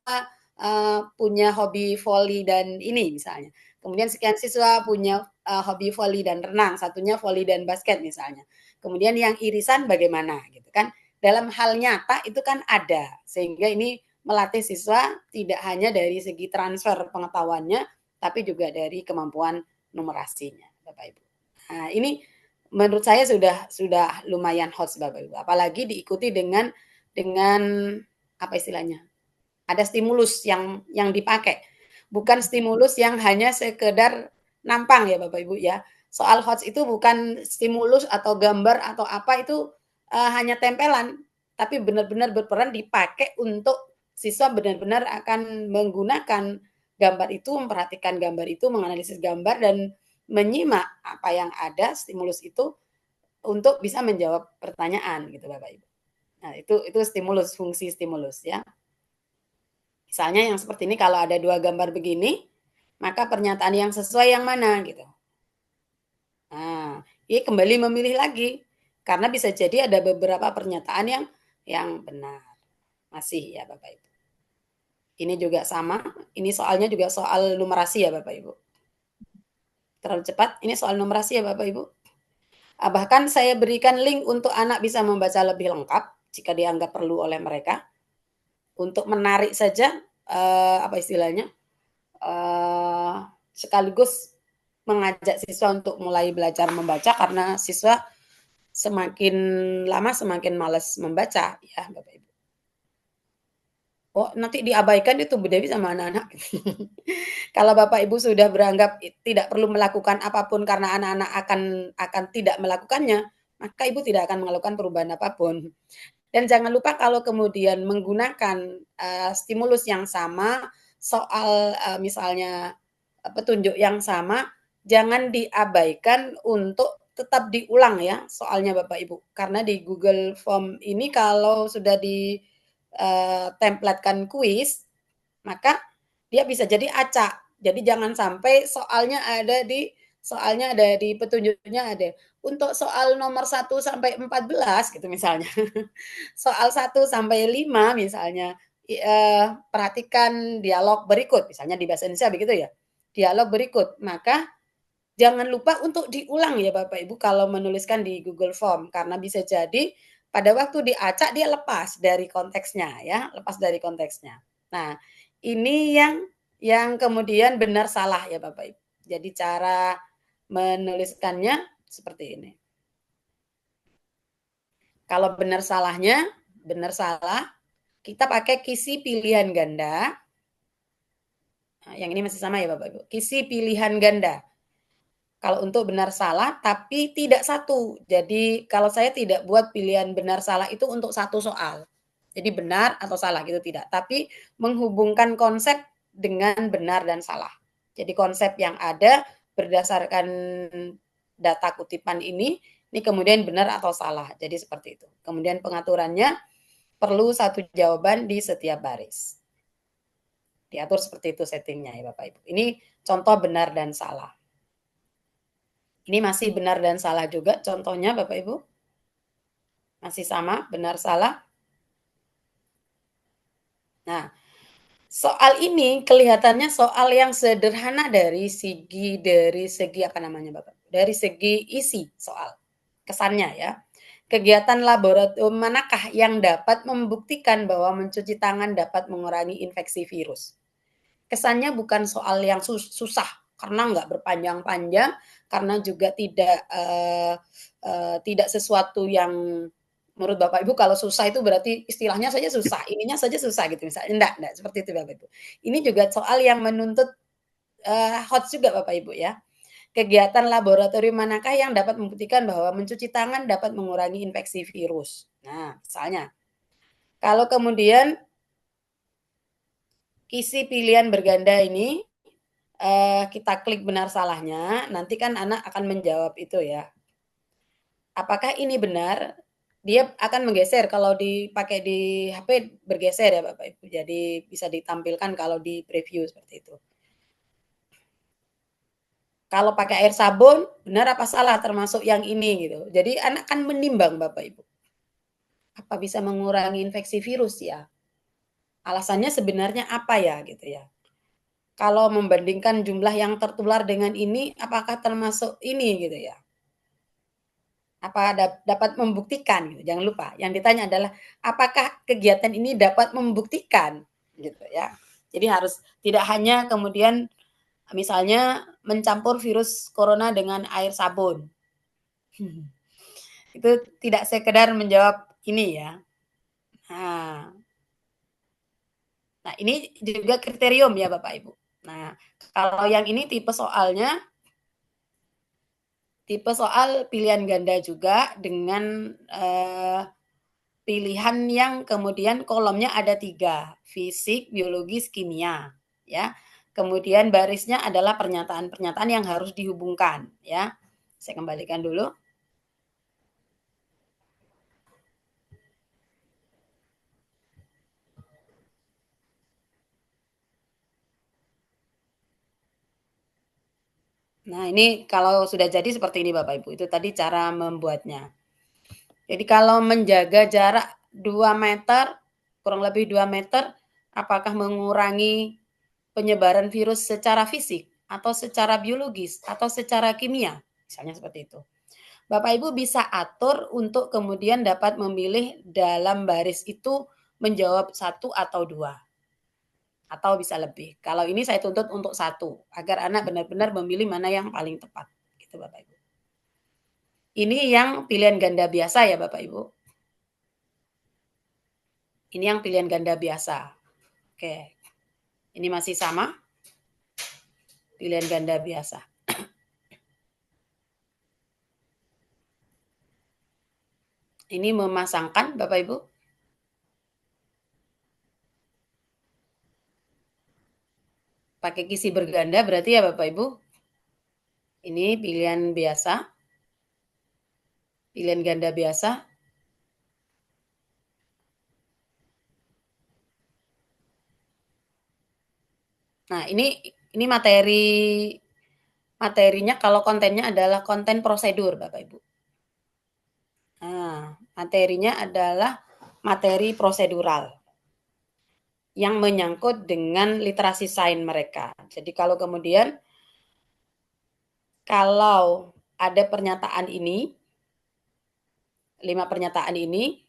punya hobi voli dan ini misalnya. Kemudian sekian siswa punya hobi voli dan renang, satunya voli dan basket misalnya. Kemudian yang irisan bagaimana gitu kan. Dalam hal nyata itu kan ada, sehingga ini melatih siswa tidak hanya dari segi transfer pengetahuannya, tapi juga dari kemampuan numerasinya, Bapak Ibu. Nah, ini menurut saya sudah lumayan hot Bapak Ibu. Apalagi diikuti dengan apa istilahnya? Ada stimulus yang dipakai. Bukan stimulus yang hanya sekedar nampang ya Bapak Ibu ya. Soal HOTS itu bukan stimulus atau gambar atau apa itu hanya tempelan, tapi benar-benar berperan dipakai untuk siswa benar-benar akan menggunakan gambar itu, memperhatikan gambar itu, menganalisis gambar dan menyimak apa yang ada stimulus itu untuk bisa menjawab pertanyaan gitu Bapak Ibu. Nah, itu stimulus, fungsi stimulus ya. Misalnya yang seperti ini kalau ada dua gambar begini, maka pernyataan yang sesuai yang mana gitu. Nah, ini kembali memilih lagi karena bisa jadi ada beberapa pernyataan yang benar. Masih ya Bapak Ibu. Ini juga sama, ini soalnya juga soal numerasi ya Bapak Ibu. Terlalu cepat, ini soal numerasi ya Bapak Ibu. Bahkan saya berikan link untuk anak bisa membaca lebih lengkap jika dianggap perlu oleh mereka. Untuk menarik saja apa istilahnya? Sekaligus mengajak siswa untuk mulai belajar membaca karena siswa semakin lama semakin malas membaca ya Bapak Ibu. Oh, nanti diabaikan itu Bu Dewi sama anak-anak. Kalau Bapak Ibu sudah beranggap tidak perlu melakukan apapun karena anak-anak akan tidak melakukannya, maka Ibu tidak akan melakukan perubahan apapun. Dan jangan lupa kalau kemudian menggunakan stimulus yang sama, soal misalnya petunjuk yang sama, jangan diabaikan untuk tetap diulang ya soalnya Bapak Ibu. Karena di Google Form ini kalau sudah ditemplatkan kuis, maka dia bisa jadi acak. Jadi jangan sampai soalnya ada di petunjuknya ada. Untuk soal nomor 1 sampai 14 gitu misalnya. Soal 1 sampai 5 misalnya, perhatikan dialog berikut, misalnya di bahasa Indonesia begitu ya. Dialog berikut, maka jangan lupa untuk diulang ya Bapak Ibu kalau menuliskan di Google Form karena bisa jadi pada waktu diacak dia lepas dari konteksnya ya, lepas dari konteksnya. Nah, ini yang kemudian benar salah ya Bapak Ibu. Jadi cara menuliskannya seperti ini. Kalau benar salahnya, benar salah, kita pakai kisi pilihan ganda. Nah, yang ini masih sama ya Bapak Ibu. Kisi pilihan ganda. Kalau untuk benar salah, tapi tidak satu. Jadi kalau saya tidak buat pilihan benar salah itu untuk satu soal. Jadi benar atau salah gitu tidak. Tapi menghubungkan konsep dengan benar dan salah. Jadi konsep yang ada berdasarkan data kutipan ini kemudian benar atau salah. Jadi seperti itu. Kemudian pengaturannya perlu satu jawaban di setiap baris. Diatur seperti itu settingnya ya Bapak Ibu. Ini contoh benar dan salah. Ini masih benar dan salah juga contohnya Bapak Ibu. Masih sama, benar salah. Nah, soal ini kelihatannya soal yang sederhana dari segi apa namanya Bapak? dari segi isi soal, kesannya ya. Kegiatan laboratorium manakah yang dapat membuktikan bahwa mencuci tangan dapat mengurangi infeksi virus? Kesannya bukan soal yang susah, karena nggak berpanjang-panjang, karena juga tidak sesuatu yang menurut Bapak Ibu kalau susah itu berarti istilahnya saja susah, ininya saja susah gitu misalnya. Enggak, seperti itu Bapak Ibu. Ini juga soal yang menuntut hot juga Bapak Ibu ya. Kegiatan laboratorium manakah yang dapat membuktikan bahwa mencuci tangan dapat mengurangi infeksi virus? Nah, misalnya, kalau kemudian isi pilihan berganda ini kita klik benar salahnya, nanti kan anak akan menjawab itu ya. Apakah ini benar? Dia akan menggeser kalau dipakai di HP bergeser ya Bapak Ibu. Jadi bisa ditampilkan kalau di preview seperti itu. Kalau pakai air sabun, benar apa salah termasuk yang ini gitu. Jadi anak kan menimbang Bapak Ibu. Apa bisa mengurangi infeksi virus ya? Alasannya sebenarnya apa ya gitu ya. Kalau membandingkan jumlah yang tertular dengan ini, apakah termasuk ini gitu ya. Apa dapat membuktikan gitu. Jangan lupa, yang ditanya adalah apakah kegiatan ini dapat membuktikan gitu ya. Jadi harus tidak hanya kemudian misalnya mencampur virus corona dengan air sabun. Itu tidak sekedar menjawab ini ya. Nah, ini juga kriterium ya Bapak Ibu. Nah, kalau yang ini tipe soal pilihan ganda juga dengan pilihan yang kemudian kolomnya ada 3, fisik, biologis, kimia ya. Kemudian barisnya adalah pernyataan-pernyataan yang harus dihubungkan ya. Saya kembalikan dulu. Nah, ini kalau sudah jadi seperti ini Bapak Ibu. Itu tadi cara membuatnya. Jadi kalau menjaga jarak 2 meter, kurang lebih 2 meter, apakah mengurangi penyebaran virus secara fisik, atau secara biologis, atau secara kimia? Misalnya seperti itu. Bapak Ibu bisa atur untuk kemudian dapat memilih dalam baris itu menjawab 1 atau 2. Atau bisa lebih. Kalau ini saya tuntut untuk 1, agar anak benar-benar memilih mana yang paling tepat. Gitu Bapak Ibu. Ini yang pilihan ganda biasa ya Bapak Ibu. Ini yang pilihan ganda biasa. Oke. Ini masih sama. Pilihan ganda biasa. Ini memasangkan Bapak Ibu. Pakai kisi berganda berarti ya Bapak Ibu. Ini pilihan biasa. Pilihan ganda biasa. Nah, ini materinya kalau kontennya adalah konten prosedur Bapak Ibu. Nah, materinya adalah materi prosedural yang menyangkut dengan literasi sains mereka. Jadi kalau kemudian kalau ada pernyataan ini, 5 pernyataan ini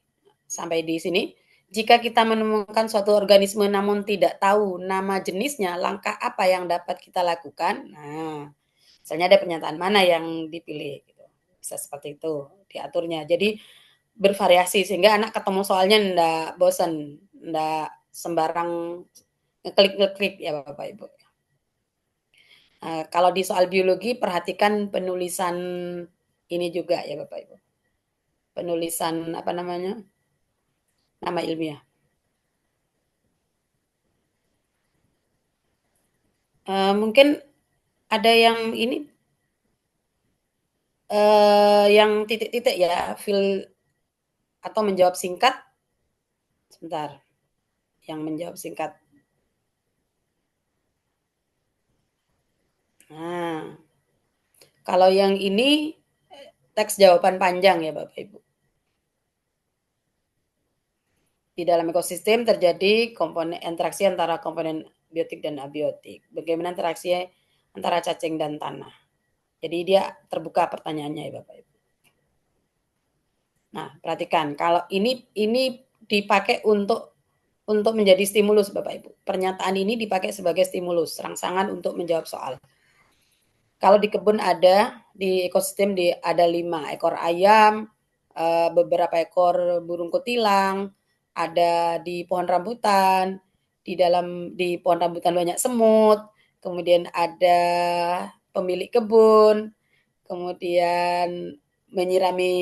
sampai di sini, jika kita menemukan suatu organisme namun tidak tahu nama jenisnya, langkah apa yang dapat kita lakukan? Nah, misalnya ada pernyataan mana yang dipilih gitu. Bisa seperti itu diaturnya. Jadi bervariasi sehingga anak ketemu soalnya enggak bosan, enggak sembarang ngeklik ya Bapak Ibu. Kalau di soal biologi perhatikan penulisan ini juga ya Bapak Ibu. Penulisan apa namanya? Nama ilmiah. Mungkin ada yang ini yang titik-titik ya, fill atau menjawab singkat. Sebentar. Yang menjawab singkat. Nah, kalau yang ini teks jawaban panjang ya Bapak Ibu. Di dalam ekosistem terjadi interaksi antara komponen biotik dan abiotik. Bagaimana interaksi antara cacing dan tanah. Jadi dia terbuka pertanyaannya ya Bapak Ibu. Nah, perhatikan kalau ini dipakai untuk menjadi stimulus Bapak Ibu. Pernyataan ini dipakai sebagai stimulus, rangsangan untuk menjawab soal. Kalau di kebun ada, di ekosistem ada 5 ekor ayam, beberapa ekor burung kutilang, ada di pohon rambutan, di pohon rambutan banyak semut, kemudian ada pemilik kebun, kemudian menyirami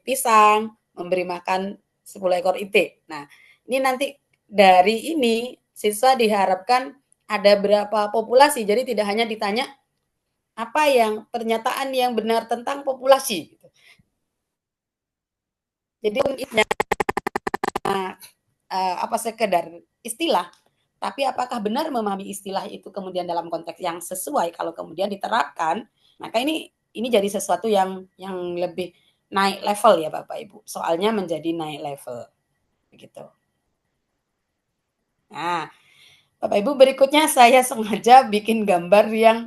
pisang, memberi makan 10 ekor itik. Nah, ini nanti dari ini siswa diharapkan ada berapa populasi, jadi tidak hanya ditanya apa yang pernyataan yang benar tentang populasi. Jadi apa sekedar istilah, tapi apakah benar memahami istilah itu kemudian dalam konteks yang sesuai kalau kemudian diterapkan, maka ini jadi sesuatu yang lebih naik level ya Bapak Ibu. Soalnya menjadi naik level. Begitu. Nah, Bapak Ibu berikutnya saya sengaja bikin gambar yang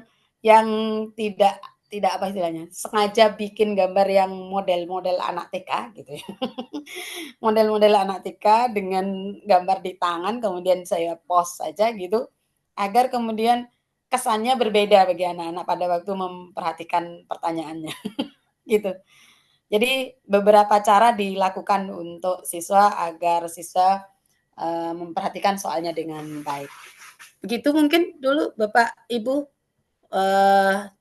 tidak apa istilahnya, sengaja bikin gambar yang model-model anak TK gitu ya. Model-model anak TK dengan gambar di tangan kemudian saya post saja gitu agar kemudian kesannya berbeda bagi anak-anak pada waktu memperhatikan pertanyaannya gitu. Jadi beberapa cara dilakukan untuk siswa agar siswa memperhatikan soalnya dengan baik. Begitu mungkin dulu Bapak Ibu,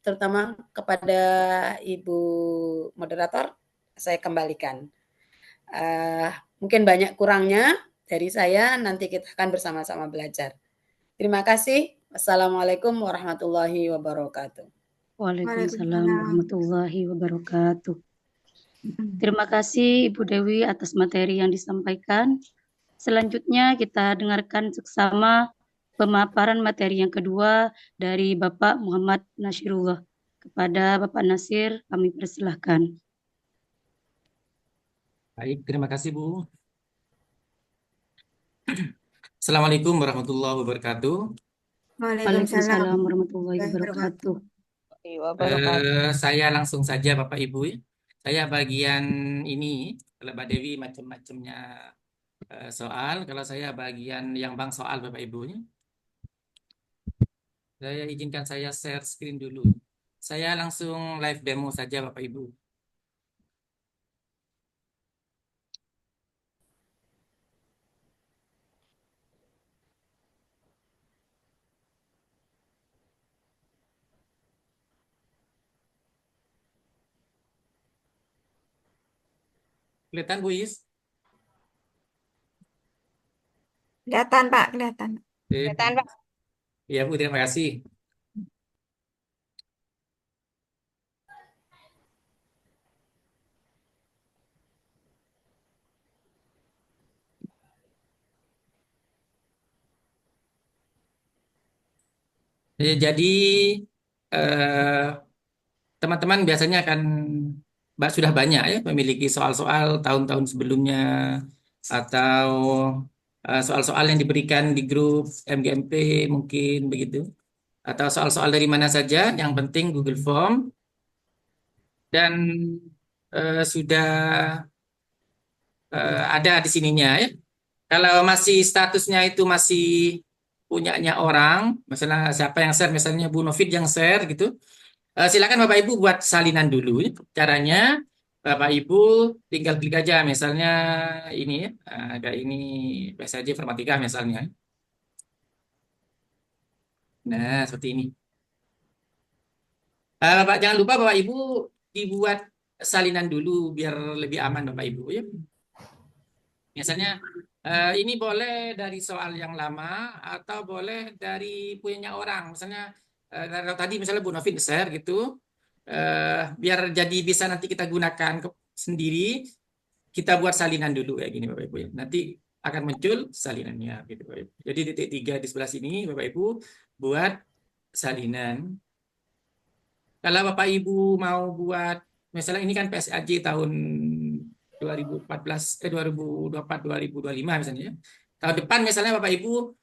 terutama kepada Ibu moderator saya kembalikan. Mungkin banyak kurangnya dari saya, nanti kita akan bersama-sama belajar. Terima kasih. Wassalamualaikum warahmatullahi wabarakatuh. Waalaikumsalam warahmatullahi wabarakatuh. Terima kasih Ibu Dewi atas materi yang disampaikan. Selanjutnya kita dengarkan bersama pemaparan materi yang kedua dari Bapak Muhammad Nasirullah. Kepada Bapak Nasir, kami persilahkan. Baik, terima kasih Bu. Assalamualaikum warahmatullahi wabarakatuh. Waalaikumsalam warahmatullahi wabarakatuh. Saya langsung saja Bapak Ibu ya. Saya bagian ini, kalau Mbak Dewi macam-macamnya soal, kalau saya bagian yang bang soal Bapak Ibu ya. Saya izinkan saya share screen dulu. Saya langsung live demo saja Bapak Ibu. Kelihatan Bu Is? Kelihatan Pak, kelihatan. Kelihatan, Pak. Iya Bu, terima kasih. Jadi teman-teman biasanya akan sudah banyak ya memiliki soal-soal tahun-tahun sebelumnya atau soal-soal yang diberikan di grup MGMP mungkin begitu, atau soal-soal dari mana saja, yang penting Google Form dan sudah ada di sininya ya. Kalau masih statusnya itu masih punyanya orang, misalnya siapa yang share, misalnya Bu Novid yang share gitu, silakan Bapak Ibu buat salinan dulu. Caranya Bapak Ibu tinggal klik aja, misalnya ini ya, kayak ini PSAJ Informatika misalnya. Nah, seperti ini. Bapak jangan lupa Bapak Ibu dibuat salinan dulu biar lebih aman Bapak Ibu ya. Misalnya ini boleh dari soal yang lama atau boleh dari punyanya orang. Misalnya tadi misalnya Bu Novin share gitu, biar jadi bisa nanti kita gunakan sendiri, kita buat salinan dulu kayak gini Bapak Ibu ya. Nanti akan muncul salinannya gitu Bapak Ibu. Jadi titik 3 di sebelah sini Bapak Ibu buat salinan. Kalau Bapak Ibu mau buat, misalnya ini kan PSAJ tahun 2014, 2024, 2025 misalnya ya. Tahun depan misalnya Bapak Ibu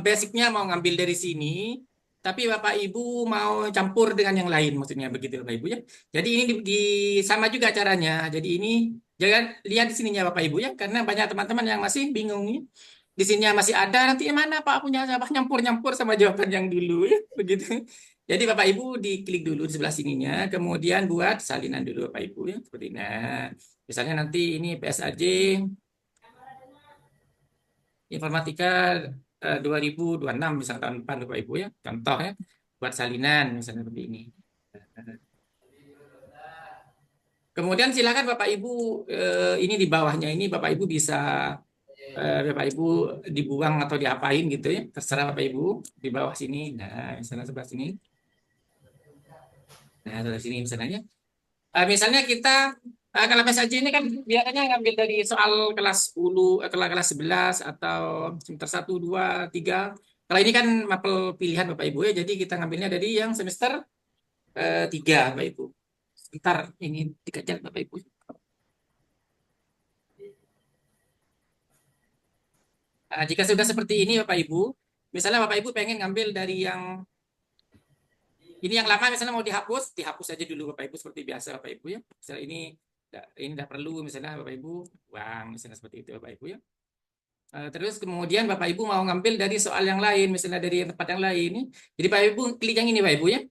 basicnya mau ngambil dari sini, tapi Bapak Ibu mau campur dengan yang lain, maksudnya begitu Bapak Ibu ya. Jadi ini sama juga caranya. Jadi ini jangan lihat di sininya Bapak Ibu ya, karena banyak teman-teman yang masih bingung ya. Di sininya masih ada, nanti mana Pak punya apa nyampur-nyampur sama jawaban yang dulu ya, begitu. Jadi Bapak Ibu diklik dulu di sebelah sininya, kemudian buat salinan dulu Bapak Ibu ya, seperti ini. Nah, misalnya nanti ini PSAJ Informatika 2026 misalnya tahun depan Bapak Ibu ya, contoh ya, buat salinan misalnya seperti ini. Kemudian silakan Bapak Ibu ini di bawahnya ini Bapak Ibu bisa Bapak Ibu dibuang atau diapain gitu ya, terserah Bapak Ibu di bawah sini. Nah, misalnya sebelah sini. Nah, sebelah sini misalnya. Misalnya kita kalau PSAJ ini kan biasanya ngambil dari soal kelas 10, kelas 11 atau semester 1, 2, 3. Kalau ini kan mapel pilihan Bapak Ibu ya, jadi kita ngambilnya dari yang semester 3 Bapak Ibu. Sebentar, ini dikejar Bapak Ibu. Jika sudah seperti ini Bapak Ibu, misalnya Bapak Ibu pengen ngambil dari yang ini yang lama misalnya mau dihapus, dihapus aja dulu Bapak Ibu seperti biasa Bapak Ibu ya. Misalnya ini tidak perlu misalnya Bapak Ibu buang misalnya seperti itu Bapak Ibu ya. Terus kemudian Bapak Ibu mau ngambil dari soal yang lain, misalnya dari tempat yang lain. Jadi Bapak Ibu klik yang ini Bapak Ibu ya.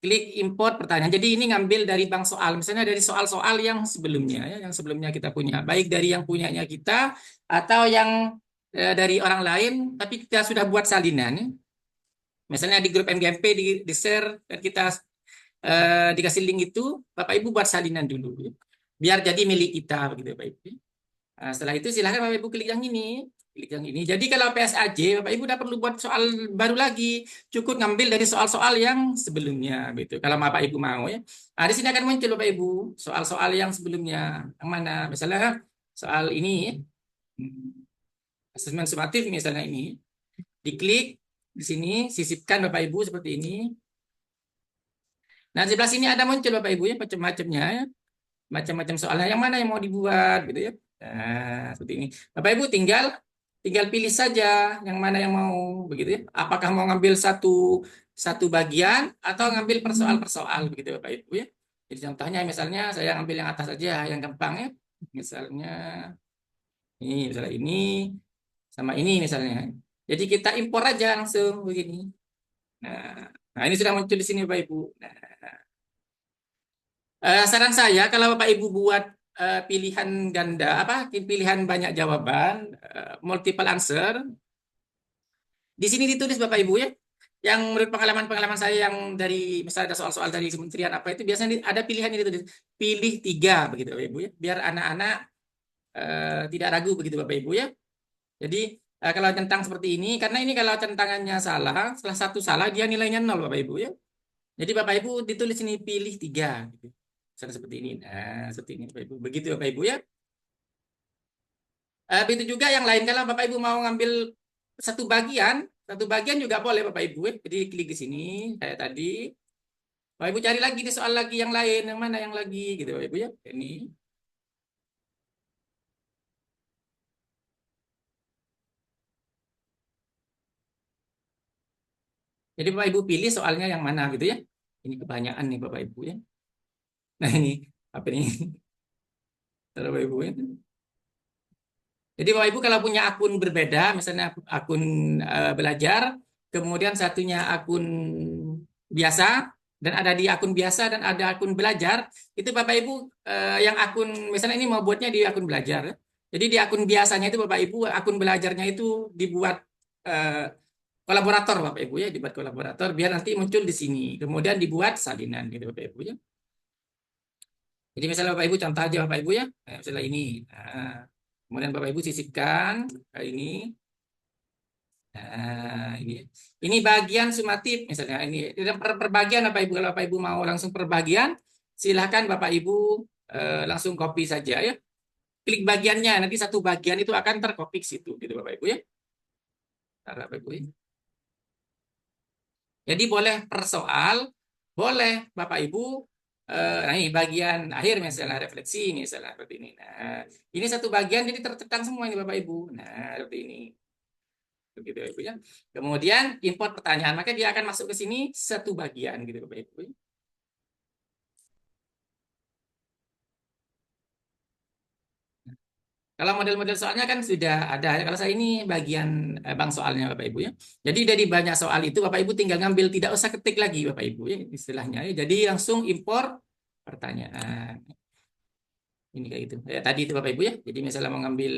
Klik import pertanyaan. Jadi ini ngambil dari bank soal, misalnya dari soal-soal yang sebelumnya ya, yang sebelumnya kita punya. Baik dari yang punyanya kita atau yang dari orang lain, tapi kita sudah buat salinan. Ya. Misalnya di grup MGMP di share dan kita dikasih link itu, Bapak Ibu buat salinan dulu. Ya. Biar jadi milik kita begitu Bapak Ibu. Nah, setelah itu silahkan Bapak Ibu klik yang ini. Klik yang ini. Jadi kalau PSAJ, Bapak Ibu udah perlu buat soal baru lagi. Cukup ngambil dari soal-soal yang sebelumnya. Gitu. Kalau Bapak Ibu mau ya. Nah, di sini akan muncul Bapak Ibu. Soal-soal yang sebelumnya. Yang mana? Misalnya soal ini. Asesmen sumatif misalnya ini. Diklik di sini. Sisipkan Bapak Ibu seperti ini. Nah, di sebelah sini ada muncul Bapak Ibu ya. Macam-macamnya ya. Macam-macam soalnya. Yang mana yang mau dibuat gitu ya. Nah, seperti ini. Bapak Ibu tinggal pilih saja yang mana yang mau begitu ya. Apakah mau ngambil satu bagian atau ngambil persoal begitu Bapak Ibu ya. Jadi contohnya misalnya saya ngambil yang atas saja yang gampang ya. Misalnya misalnya ini sama ini misalnya. Jadi kita impor aja langsung begini. Nah, ini sudah muncul di sini Bapak Ibu. Nah, saran saya kalau Bapak Ibu buat pilihan ganda pilihan banyak jawaban multiple answer di sini ditulis Bapak Ibu ya yang menurut pengalaman saya yang dari misalnya ada soal-soal dari kementerian apa itu biasanya ada pilihan ini ditulis pilih 3 begitu Bapak Ibu ya biar anak-anak tidak ragu begitu Bapak Ibu ya jadi kalau centang seperti ini karena ini kalau centangannya salah salah satu salah dia nilainya 0 Bapak Ibu ya jadi Bapak Ibu ditulis ini pilih 3 gitu. Seperti ini. Nah, seperti ini Bapak Ibu. Begitu Bapak Ibu ya. Begitu juga yang lain kalau Bapak Ibu mau ngambil satu bagian juga boleh Bapak Ibu. Jadi klik di sini kayak tadi. Bapak Ibu cari lagi di soal lagi yang lain, yang mana yang lagi gitu Bapak Ibu ya. Ini. Jadi Bapak Ibu pilih soalnya yang mana gitu ya. Ini kebanyakan nih Bapak Ibu ya. Nah ini apa ini? Bapak Ibu ya. Jadi Bapak Ibu kalau punya akun berbeda, misalnya akun belajar, kemudian satunya akun biasa, dan ada di akun biasa dan ada akun belajar, itu Bapak Ibu yang akun, misalnya ini mau buatnya di akun belajar. Jadi di akun biasanya itu Bapak Ibu, akun belajarnya itu dibuat kolaborator Bapak Ibu ya, dibuat kolaborator biar nanti muncul di sini. Kemudian dibuat salinan gitu Bapak Ibu ya. Jadi misalnya Bapak Ibu contoh aja Bapak Ibu ya, misalnya ini. Nah, kemudian Bapak Ibu sisipkan ini. Nah, ini bagian sumatif misalnya ini per bagian Bapak Ibu kalau Bapak Ibu mau langsung per bagian, silahkan Bapak Ibu langsung copy saja ya. Klik bagiannya nanti satu bagian itu akan tercopy ke situ gitu Bapak Ibu ya. Bapak Ibu ya. Jadi boleh per soal, boleh Bapak Ibu nah ini bagian akhir misalnya refleksi misalnya seperti ini. Nah, ini satu bagian jadi tercentang semua ini Bapak Ibu. Nah, seperti ini. begitu Bapak Ibu ya. Kemudian import pertanyaan, maka dia akan masuk ke sini satu bagian gitu Bapak Ibu. Kalau model-model soalnya kan sudah ada. Kalau saya ini bagian bang soalnya Bapak Ibu ya. Jadi dari banyak soal itu Bapak Ibu tinggal ngambil, tidak usah ketik lagi Bapak Ibu ya istilahnya. Ya. Jadi langsung import pertanyaan. Ini kayak gitu. Ya, tadi itu Bapak Ibu ya. Jadi misalnya mau ngambil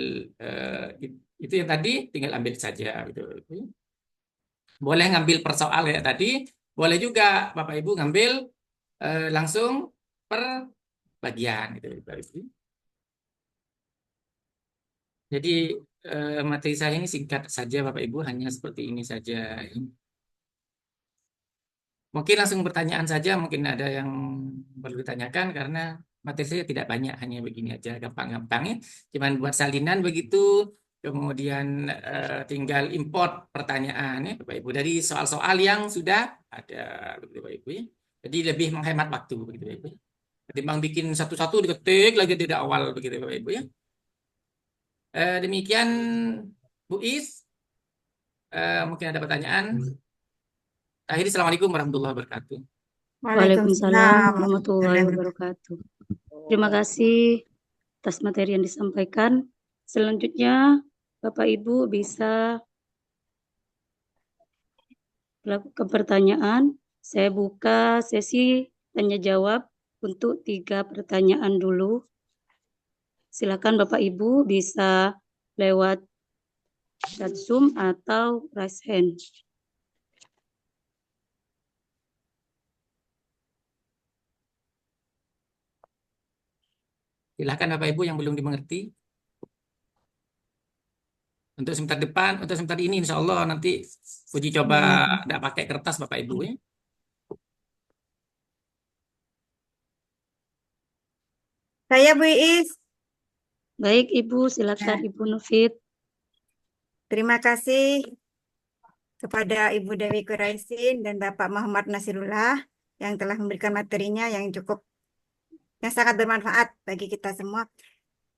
itu yang tadi tinggal ambil saja gitu. Bapak Ibu. Boleh ngambil per soal ya tadi. Boleh juga Bapak Ibu ngambil langsung per bagian gitu Bapak Ibu. Jadi materi saya ini singkat saja Bapak Ibu, hanya seperti ini saja. Mungkin langsung pertanyaan saja, mungkin ada yang perlu ditanyakan karena materi saya tidak banyak, hanya begini aja gampang-gampang ya. Cuman buat salinan begitu, kemudian tinggal import pertanyaan ya Bapak Ibu dari soal-soal yang sudah ada begitu Bapak Ibu ya. Jadi lebih menghemat waktu begitu Bapak Ibu ya. Ketimbang bikin satu-satu diketik lagi tidak awal begitu Bapak Ibu ya. Demikian Bu Is, mungkin ada pertanyaan. Akhirnya Assalamualaikum warahmatullahi wabarakatuh. Waalaikumsalam warahmatullahi wabarakatuh. Terima kasih atas materi yang disampaikan. Selanjutnya, Bapak Ibu bisa melakukan pertanyaan. Saya buka sesi tanya jawab untuk 3 pertanyaan dulu. Silakan Bapak Ibu bisa lewat chat Zoom atau raise hand. Silakan Bapak Ibu yang belum dimengerti. Untuk sebentar depan, untuk sebentar ini insya Allah nanti uji coba tidak pakai kertas Bapak Ibu ya. Saya Bu Iis. Baik Ibu, silakan Ibu Nufit. Terima kasih kepada Ibu Dewi Kuraisin dan Bapak Muhammad Nasirullah yang telah memberikan materinya yang sangat bermanfaat bagi kita semua.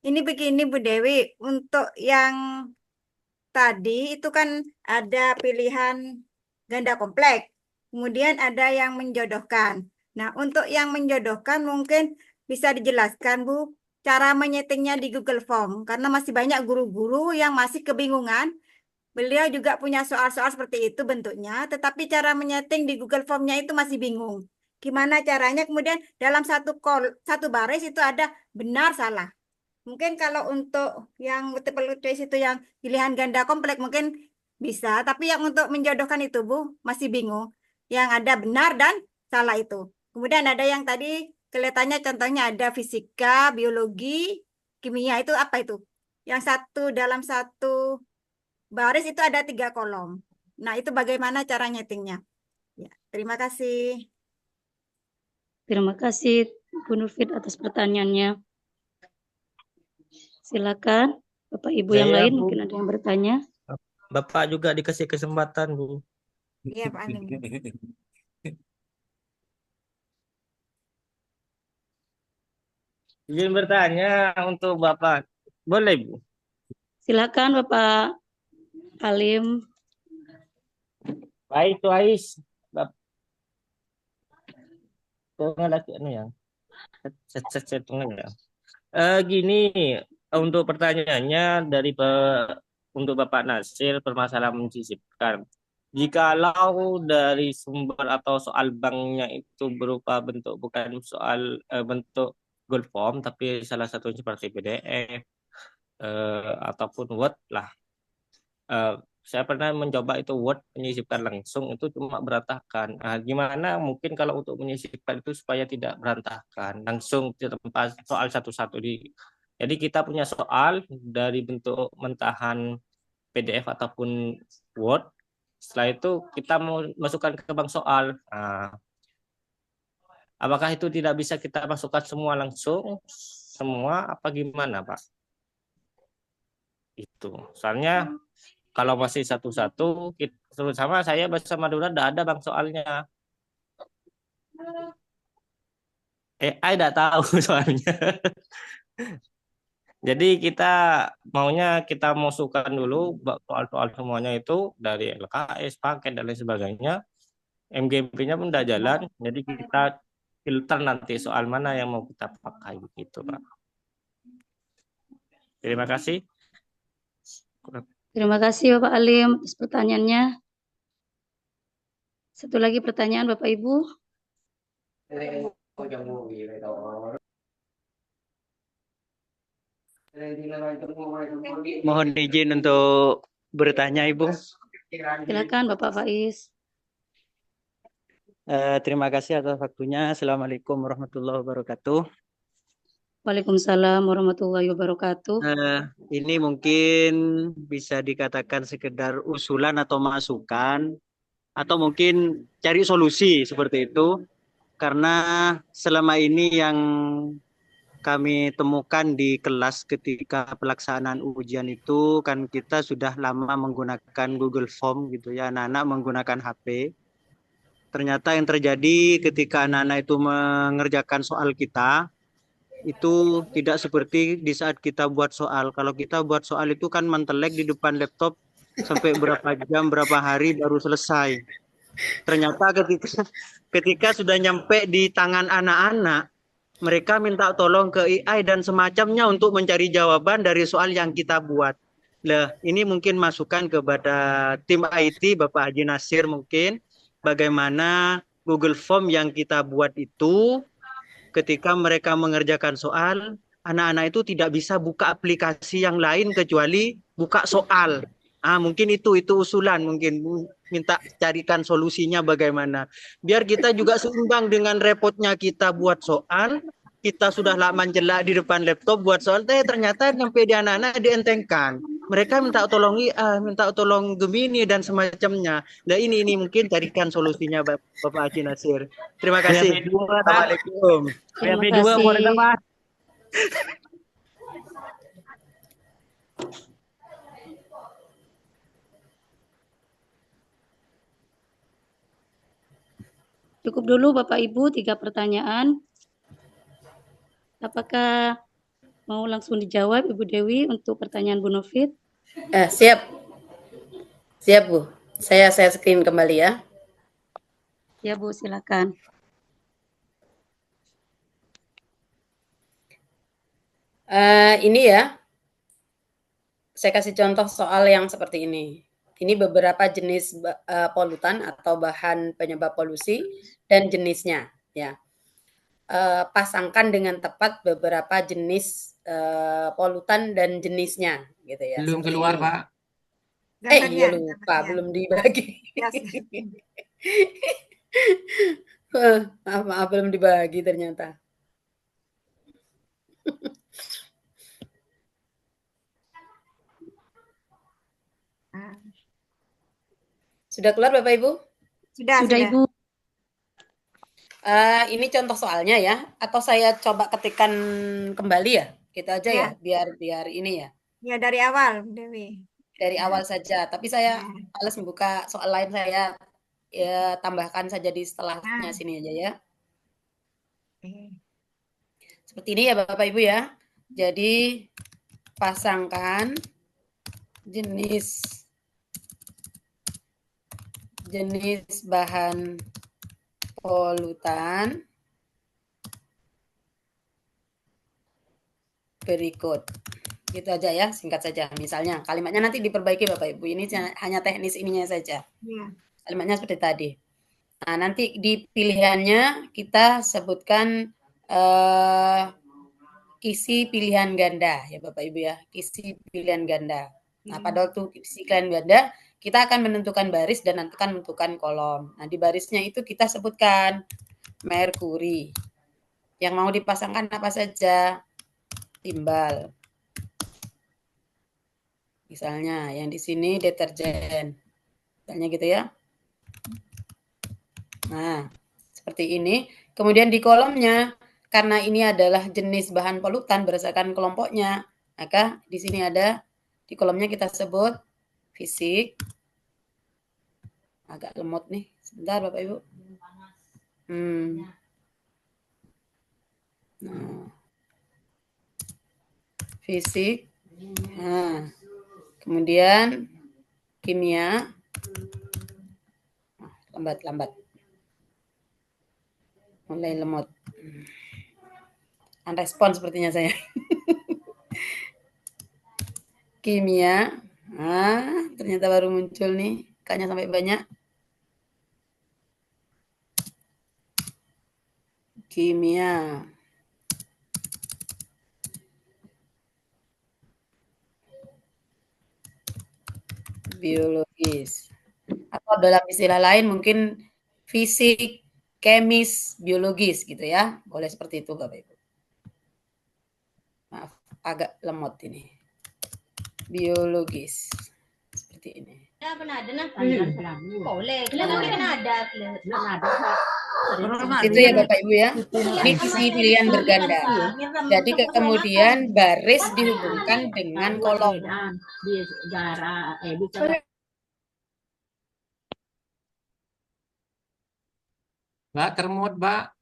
Ini begini Bu Dewi, untuk yang tadi itu kan ada pilihan ganda kompleks, kemudian ada yang menjodohkan. Nah, untuk yang menjodohkan mungkin bisa dijelaskan Bu, cara menyetingnya di Google Form, karena masih banyak guru-guru yang masih kebingungan. Beliau juga punya soal-soal seperti itu bentuknya, tetapi cara menyeting di Google Form-nya itu masih bingung. Gimana caranya? Kemudian dalam satu baris itu ada benar salah. Mungkin kalau untuk yang multiple choice itu yang pilihan ganda kompleks mungkin bisa, tapi yang untuk menjodohkan itu Bu masih bingung. Yang ada benar dan salah itu. Kemudian ada yang tadi kelihatannya contohnya ada fisika, biologi, kimia itu apa itu? Yang dalam satu baris itu ada 3 kolom. Nah, itu bagaimana cara nyetingnya? Ya, terima kasih. Terima kasih Bu Nufit atas pertanyaannya. Silakan Bapak Ibu yang Saya, lain Bu. mungkin ada yang bertanya. Bapak juga dikasih kesempatan, Bu. Iya, Pak Alim. Izin bertanya untuk Bapak. Boleh, Bu? Silakan Bapak Alim. Baik, Tuais. Tengah lagi ya. Tengah ya. Gini, untuk pertanyaannya untuk Bapak Nasir, permasalahan menyisipkan. Jikalau dari sumber atau soal banknya itu berupa bentuk bukan soal bentuk Google Form, tapi salah satunya seperti PDF ataupun Word lah. Saya pernah mencoba itu Word menyisipkan langsung itu cuma berantakan. Nah, gimana mungkin kalau untuk menyisipkan itu supaya tidak berantakan langsung di tempat soal satu-satu jadi kita punya soal dari bentuk mentahan PDF ataupun Word. Setelah itu kita mau masukkan ke bank soal. Nah, apakah itu tidak bisa kita masukkan semua langsung? Semua apa gimana, Pak? Itu. Soalnya kalau masih satu-satu, terutama saya bahasa Madura tidak ada bang soalnya. AI tidak tahu soalnya. Jadi kita masukkan dulu soal-soal semuanya itu dari LKS, paket dan lain sebagainya. MGP-nya pun udah jalan, jadi kita filter nanti soal mana yang mau kita pakai gitu, Pak. Terima kasih. Terima kasih Bapak Alim atas pertanyaannya. Satu lagi pertanyaan Bapak Ibu. Mohon izin untuk bertanya, Ibu. Silakan Bapak Faiz. Terima kasih atas waktunya. Assalamualaikum warahmatullahi wabarakatuh. Waalaikumsalam warahmatullahi wabarakatuh. Ini mungkin bisa dikatakan sekedar usulan atau masukan, atau mungkin cari solusi seperti itu. Karena selama ini yang kami temukan di kelas ketika pelaksanaan ujian itu kan kita sudah lama menggunakan Google Form gitu ya, anak-anak menggunakan HP. Ternyata yang terjadi ketika anak-anak itu mengerjakan soal kita itu tidak seperti di saat kita buat soal. Kalau kita buat soal itu kan mentelek di depan laptop sampai berapa jam, berapa hari baru selesai. Ternyata ketika sudah nyampe di tangan anak-anak, mereka minta tolong ke AI dan semacamnya untuk mencari jawaban dari soal yang kita buat. Nah, ini mungkin masukan kepada tim IT, Bapak Haji Nasir mungkin, bagaimana Google Form yang kita buat itu, ketika mereka mengerjakan soal, anak-anak itu tidak bisa buka aplikasi yang lain kecuali buka soal. Mungkin itu usulan, mungkin minta carikan solusinya bagaimana. Biar kita juga seimbang dengan repotnya kita buat soal, kita sudah lama jelak di depan laptop buat soal, ternyata sampai di anak-anak dientengkan. Mereka minta tolong IA, minta tolong Gemini dan semacamnya. Nah ini mungkin carikan solusinya Bapak Haji Nasir. Terima kasih. Assalamualaikum. Terima kasih. Cukup dulu Bapak Ibu 3 pertanyaan. Apakah mau langsung dijawab Ibu Dewi untuk pertanyaan Bu Novit? Siap. Siap Bu. Saya screen kembali ya. Ya Bu, silakan. Ini ya, saya kasih contoh soal yang seperti ini. Ini beberapa jenis polutan atau bahan penyebab polusi dan jenisnya. Ya, pasangkan dengan tepat beberapa jenis polutan dan jenisnya, gitu ya. Belum keluar, Pak. Iya lupa, belum dibagi. Maaf, belum dibagi ternyata. Sudah keluar Bapak Ibu? Sudah Ibu. Ini contoh soalnya ya, atau saya coba ketikkan kembali ya, gitu aja ya, biar ini ya. Ya dari awal, Dewi. Dari awal saja, tapi saya males membuka soal lain, saya ya tambahkan saja di setelahnya sini aja ya. Seperti ini ya Bapak Ibu ya. Jadi pasangkan jenis bahan polutan berikut. Gitu aja ya, singkat saja. Misalnya kalimatnya nanti diperbaiki Bapak Ibu. Ini hanya teknis ininya saja. Kalimatnya seperti tadi. Nah, nanti di pilihannya kita sebutkan kisi pilihan ganda ya Bapak Ibu ya. Kisi pilihan ganda. Nah, pada waktu kisi pilihan ganda, kita akan menentukan baris dan nanti akan menentukan kolom. Nah, di barisnya itu kita sebutkan merkuri. Yang mau dipasangkan apa saja? Timbal. Misalnya yang di sini deterjen. Misalnya gitu ya. Nah, seperti ini. Kemudian di kolomnya, karena ini adalah jenis bahan polutan berdasarkan kelompoknya, maka di sini ada, di kolomnya kita sebut fisik. Agak lemot nih. Sebentar Bapak Ibu. Nah. fisik. Nah, kemudian kimia. Lambat-lambat. Mulai lemot. Unrespon sepertinya saya. Kimia. Ternyata baru muncul nih. Kayaknya sampai banyak. Kimia. Biologis. Atau dalam istilah lain mungkin fisik, kemis, biologis gitu ya. Boleh seperti itu Bapak Ibu. Maaf, agak lemot ini. Biologis. Seperti ini. Itu ya Bapak Ibu ya. Ini isi pilihan berganda. Jadi kemudian baris dihubungkan dengan kolom. Mbak, termut, Mbak.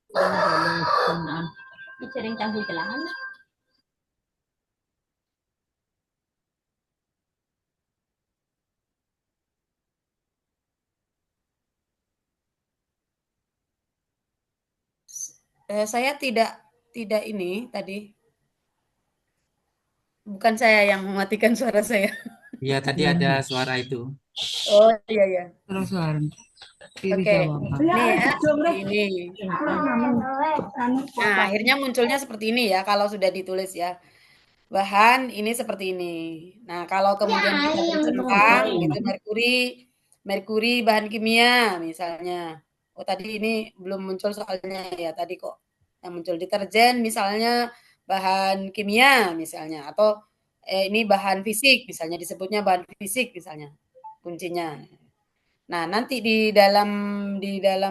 Saya tidak ini tadi. Bukan saya yang mematikan suara saya. Iya, tadi ada suara itu. Oh iya ya. Suara. Oke. Ini ya. Ini. Nah, akhirnya munculnya seperti ini ya kalau sudah ditulis ya. Bahan ini seperti ini. Nah, kalau kemudian kita bercentang gitu merkuri bahan kimia misalnya. Oh, tadi ini belum muncul soalnya ya tadi kok. Yang muncul deterjen misalnya bahan kimia misalnya atau ini bahan fisik misalnya disebutnya bahan fisik misalnya kuncinya. Nah, nanti di dalam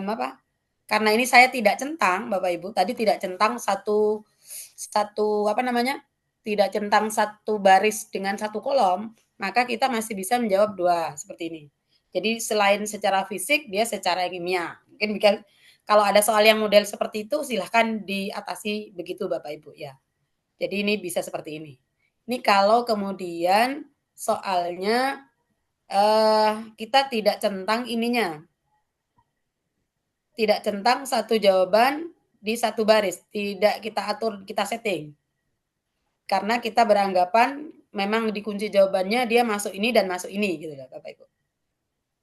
apa? Karena ini saya tidak centang Bapak Ibu, tadi tidak centang satu apa namanya? Tidak centang satu baris dengan satu kolom, maka kita masih bisa menjawab dua seperti ini. Jadi selain secara fisik, dia secara kimia. Mungkin kalau ada soal yang model seperti itu, silahkan diatasi begitu Bapak Ibu ya. Jadi ini bisa seperti ini. Ini kalau kemudian soalnya kita tidak centang ininya. Tidak centang satu jawaban di satu baris. Tidak kita atur, kita setting. Karena kita beranggapan memang dikunci jawabannya dia masuk ini dan masuk ini gitu loh Bapak Ibu.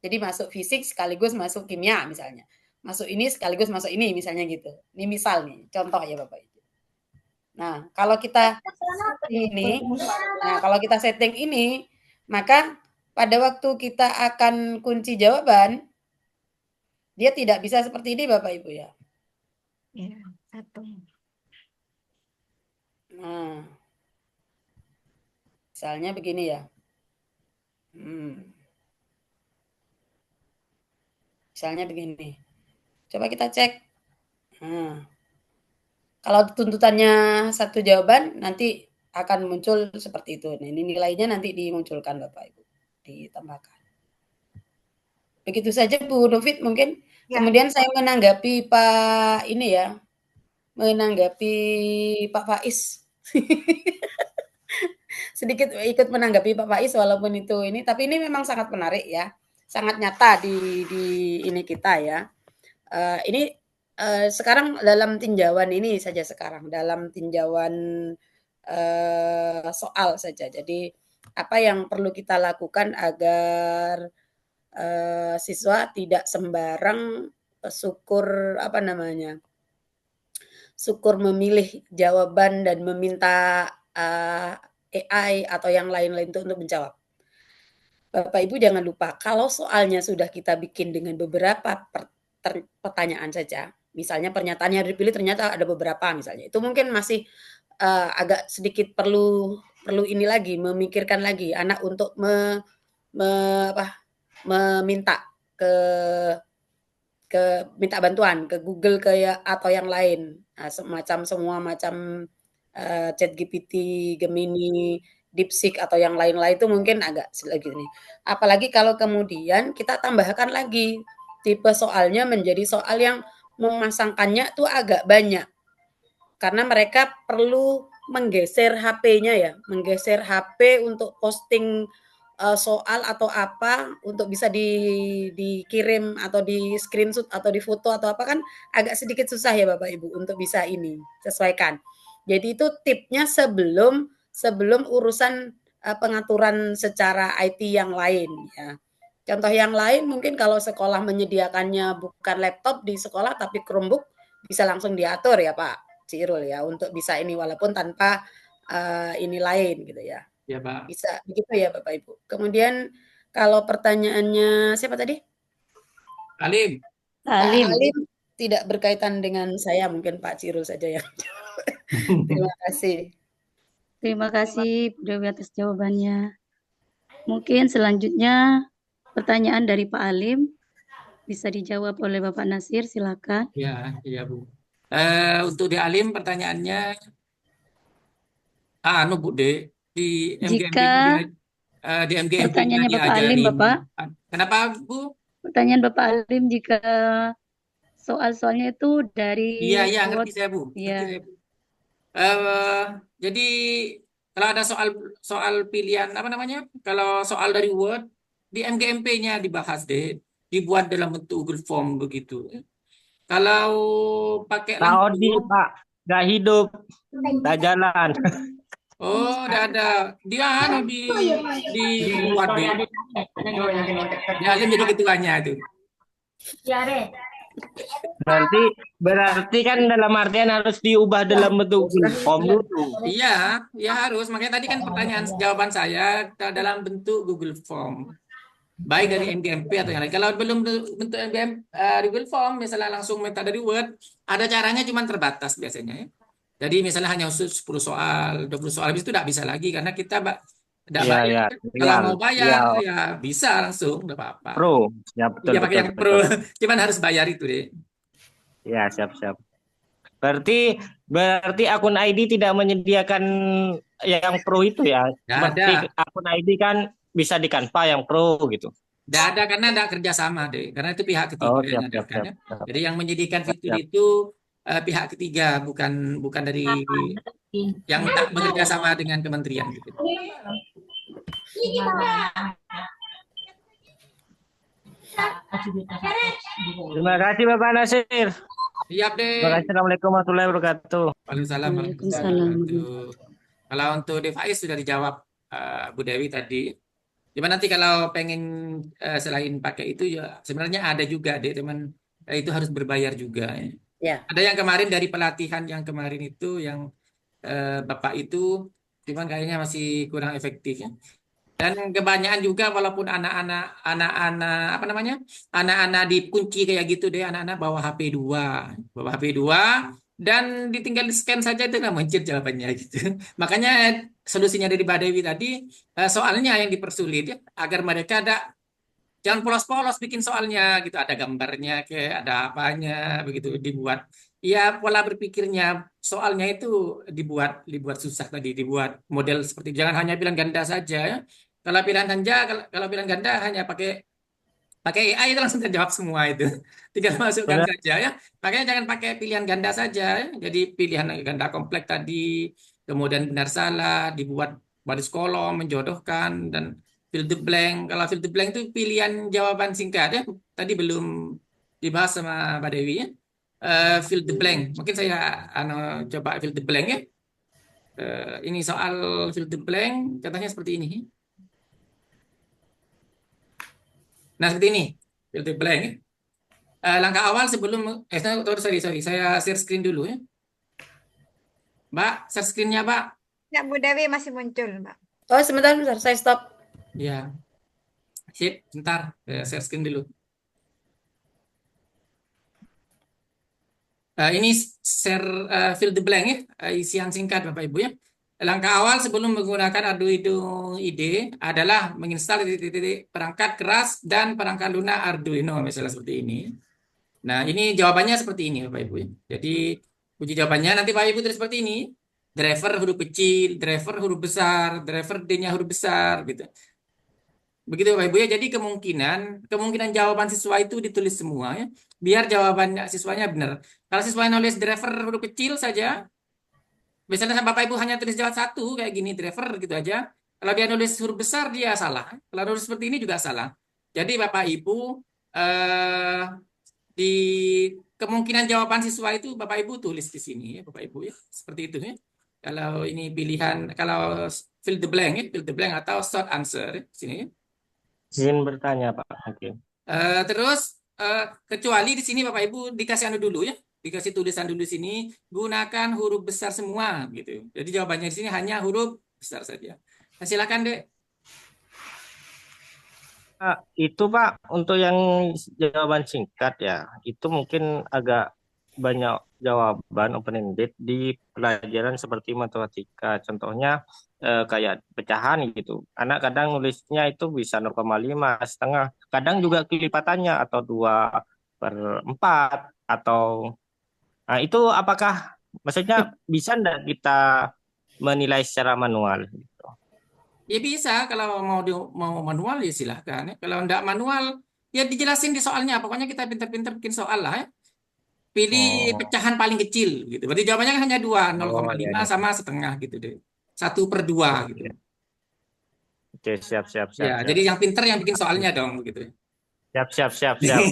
Jadi masuk fisik sekaligus masuk kimia misalnya. Masuk ini sekaligus masuk ini misalnya gitu. Ini misal nih, contoh ya Bapak Ibu. Nah, kalau kita setting ini, maka pada waktu kita akan kunci jawaban, dia tidak bisa seperti ini Bapak Ibu ya. Ya, satu. Nah, misalnya begini ya. Misalnya begini. Coba kita cek. Nah, kalau tuntutannya satu jawaban, nanti akan muncul seperti itu. Nah, ini nilainya nanti dimunculkan Bapak Ibu. Ditambahkan. Begitu saja Bu Novit mungkin. Ya. Kemudian saya menanggapi Pak ini ya. Menanggapi Pak Faiz. Sedikit ikut menanggapi Pak Faiz walaupun itu ini. Tapi ini memang sangat menarik ya. Sangat nyata di ini kita ya. Ini sekarang dalam tinjauan ini saja sekarang. Dalam tinjauan soal saja. Jadi apa yang perlu kita lakukan agar siswa tidak sembarang syukur memilih jawaban dan meminta AI atau yang lain-lain itu untuk menjawab. Bapak Ibu jangan lupa kalau soalnya sudah kita bikin dengan beberapa pertanyaan saja, misalnya pernyataan yang dipilih ternyata ada beberapa misalnya, itu mungkin masih agak sedikit perlu ini lagi, memikirkan lagi anak untuk meminta minta bantuan ke Google atau yang lain, semua macam ChatGPT, Gemini, DeepSeek atau yang lain-lain itu mungkin agak lagi nih. Apalagi kalau kemudian kita tambahkan lagi tipe soalnya menjadi soal yang memasangkannya tuh agak banyak. Karena mereka perlu menggeser HP-nya ya, menggeser HP untuk posting soal atau apa untuk bisa dikirim atau di screenshot atau di foto atau apa kan agak sedikit susah ya Bapak Ibu untuk bisa ini sesuaikan. Jadi itu tipnya sebelum urusan pengaturan secara IT yang lain ya. Contoh yang lain mungkin kalau sekolah menyediakannya bukan laptop di sekolah tapi Chromebook bisa langsung diatur ya Pak Cirul ya untuk bisa ini walaupun tanpa ini lain gitu ya. Ya, Pak. Bisa begitu ya Bapak Ibu. Kemudian kalau pertanyaannya siapa tadi? Alim. Pak Alim tidak berkaitan dengan saya, mungkin Pak Cirul saja yang. Terima kasih. Terima kasih Bu Dewi atas jawabannya. Mungkin selanjutnya pertanyaan dari Pak Alim bisa dijawab oleh Bapak Nasir, silakan. Ya, iya Bu. Untuk di Alim pertanyaannya, Bu De, di MGMP di MGMP pertanyaannya Bapak Alim, Bapak. Kenapa Bu? Pertanyaan Bapak Alim jika soal-soalnya itu dari Iya, ngerti saya Bu. Iya. Jadi kalau ada soal pilihan apa namanya? Kalau soal dari Word di MGMP-nya dibahas deh, dibuat dalam bentuk Google Form begitu. Kalau pakai Odi, Pak, nggak hidup, nggak jalan. Oh, ada. Dia dibuat deh. Dia Alim jadi ketuanya itu. Berarti kan dalam artian harus diubah dalam bentuk Google Form dulu. Iya, ya harus. Makanya tadi kan jawaban saya dalam bentuk Google Form. Baik dari MGMP atau yang lain. Kalau belum bentuk Google Form, misalnya langsung minta dari Word, ada caranya cuma terbatas biasanya ya. Jadi misalnya hanya 10 soal, 20 soal, habis itu tidak bisa lagi karena kita tidak bayar. Kalau mau bayar ya bisa langsung, tidak apa-apa. Pro, ya betul. Ya pakai yang pro, cuman harus bayar itu deh. Ya, siap. Berarti akun ID tidak menyediakan yang pro itu ya? Seperti akun ID kan bisa di Canva yang pro gitu. Tidak ada karena tidak kerjasama deh, karena itu pihak ketiga yang adakan. Jadi yang menyediakan fitur itu pihak ketiga, bukan dari yang tak bekerja sama dengan kementerian gitu. Terima kasih Bapak Nasir. Siap deh. Terima kasih. Assalamualaikum warahmatullahi wabarakatuh. Waalaikumsalam. Kalau untuk device sudah dijawab Bu Dewi tadi. Cuma nanti kalau pengen selain pakai itu ya sebenarnya ada juga deh teman, itu harus berbayar juga. Ya. Ada yang kemarin dari pelatihan yang kemarin itu yang Bapak itu cuman kayaknya masih kurang efektif ya. Dan kebanyakan juga walaupun anak-anak apa namanya? Anak-anak dikunci kayak gitu deh, anak-anak bawa HP 2 dan ditinggal di scan saja itu nggak muncul jawabannya gitu. Makanya solusinya dari Mbak Dewi tadi soalnya yang dipersulit ya agar mereka jangan polos-polos bikin soalnya gitu, ada gambarnya kayak ada apanya begitu dibuat. Ya pola berpikirnya soalnya itu dibuat susah tadi, dibuat model seperti jangan hanya pilihan ganda saja ya. Kalau pilihan ganda hanya pakai AI itu langsung terjawab semua itu. Tinggal masukkan saja ya. Makanya jangan pakai pilihan ganda saja ya. Jadi pilihan ganda kompleks tadi, kemudian benar salah, dibuat baris kolom, menjodohkan dan fill the blank. Kalau fill the blank itu pilihan jawaban singkat ya. Tadi belum dibahas sama Mbak Dewi ya. Fill the blank. Mungkin saya coba fill the blank ya. Ini soal fill the blank, contohnya seperti ini. Nah, seperti ini, fill the blank ya. Langkah awal sebelum, sorry, saya share screen dulu ya. Mbak, share screen-nya, Mbak. Ya, Bu Dewi masih muncul, Mbak. Oh, sebentar, saya stop. Ya, sip, bentar, share screen dulu. Ini share fill the blank ya, isian singkat Bapak Ibu ya. Langkah awal sebelum menggunakan Arduino IDE adalah menginstal titik-titik perangkat keras dan perangkat lunak Arduino, misalnya seperti ini. Nah, ini jawabannya seperti ini, Bapak Ibu. Jadi, kunci jawabannya nanti Bapak Ibu tulis seperti ini. Driver huruf kecil, driver huruf besar, driver D-nya huruf besar, gitu. Begitu Bapak Ibu ya. Jadi kemungkinan jawaban siswa itu ditulis semua ya. Biar jawabannya siswanya benar. Kalau siswanya nulis driver huruf kecil saja, Misalnya Bapak Ibu hanya tulis jawab satu kayak gini driver gitu aja. Kalau dia nulis huruf besar dia salah. Kalau nulis seperti ini juga salah. Jadi Bapak Ibu eh, di kemungkinan jawaban siswa itu Bapak Ibu tulis di sini ya Bapak Ibu ya. Seperti itu ya. Kalau ini pilihan kalau fill the blank ya, fill the blank atau short answer ya, sini ya. Izin bertanya Pak. Oke. Terus kecuali di sini Bapak Ibu dikasih anu dulu ya, dikasih tulisan dulu sini gunakan huruf besar semua gitu. Jadi jawabannya di sini hanya huruf besar saja. Nah, silakan Dek. Itu Pak untuk yang jawaban singkat ya, itu mungkin agak banyak jawaban open-ended di pelajaran seperti matematika. Contohnya kayak pecahan gitu. Anak kadang nulisnya itu bisa 0,5, setengah. Kadang juga kelipatannya atau 2/4 atau itu apakah maksudnya bisa enggak kita menilai secara manual? Ya bisa kalau mau manual ya silahkan ya. Kalau enggak manual ya dijelasin di soalnya. Pokoknya kita pinter-pinter bikin soal lah ya. Pilih Oh, pecahan paling kecil gitu. Berarti jawabannya kan hanya 2, oh ya, 0,5 ya. sama setengah gitu deh. 1/2 gitu. Oke, oke, siap, siap, Ya, siap, siap. jadi yang pinter yang bikin soalnya dong begitu. Siap, siap, siap, siap.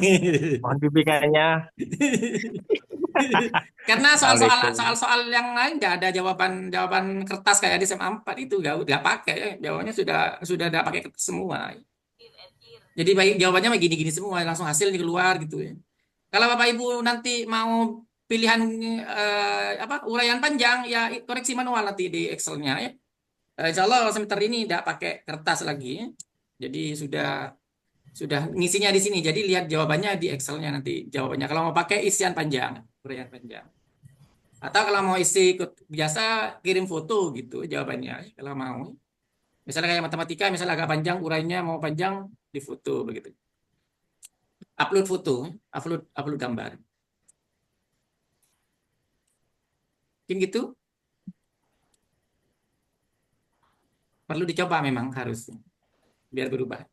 Mohon bimbingannya. Karena Assalamualaikum. soal-soal yang lain nggak ada jawaban kertas kayak di SMA 4 itu nggak pakai ya. Jawabannya sudah ada pakai kertas semua. Jadi baik jawabannya mah gini-gini semua langsung hasilnya keluar gitu ya. Kalau Bapak Ibu nanti mau pilihan uraian panjang ya koreksi manual nanti di Excel-nya ya. Insya Allah semester ini tidak pakai kertas lagi ya. Jadi sudah ngisinya di sini. Jadi lihat jawabannya di Excel-nya nanti jawabannya. Kalau mau pakai isian panjang, uraian panjang. Atau kalau mau isi ikut biasa kirim foto gitu jawabannya kalau mau. Misalnya kayak matematika, misalnya agak panjang urainya mau panjang di foto begitu. Upload foto, upload gambar. Mungkin gitu. Perlu dicoba memang harus biar berubah.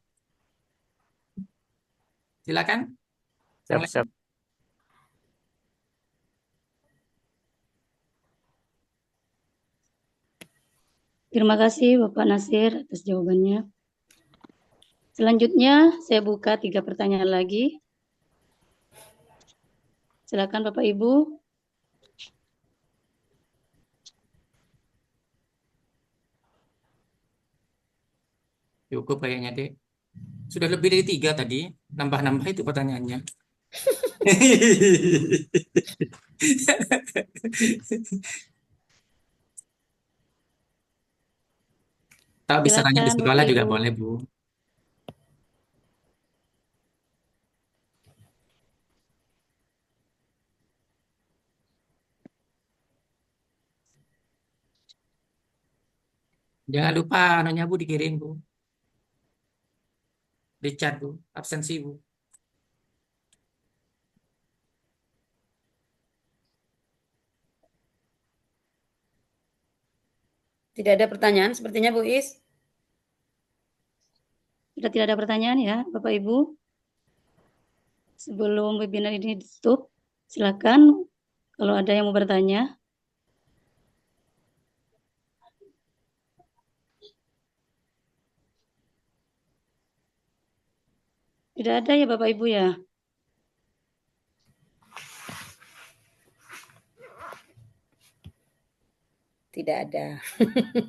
Silakan. Yang Siap, lain. siap. Terima kasih Bapak Nasir atas jawabannya. Selanjutnya saya buka 3 pertanyaan lagi. Silakan Bapak Ibu. Cukup kayaknya deh. Sudah lebih dari 3 tadi. Nambah-nambah itu pertanyaannya. Tahu bisa nanya di Silakan sekolah Bapak juga Ibu. boleh, Bu. Jangan lupa nanya Bu dikirim, Bu. Di chat, Bu. Absensi, Bu. Tidak ada pertanyaan sepertinya Bu Is. Sudah tidak ada pertanyaan ya Bapak Ibu. Sebelum webinar ini ditutup, silakan kalau ada yang mau bertanya. Tidak ada ya Bapak Ibu ya? Tidak ada.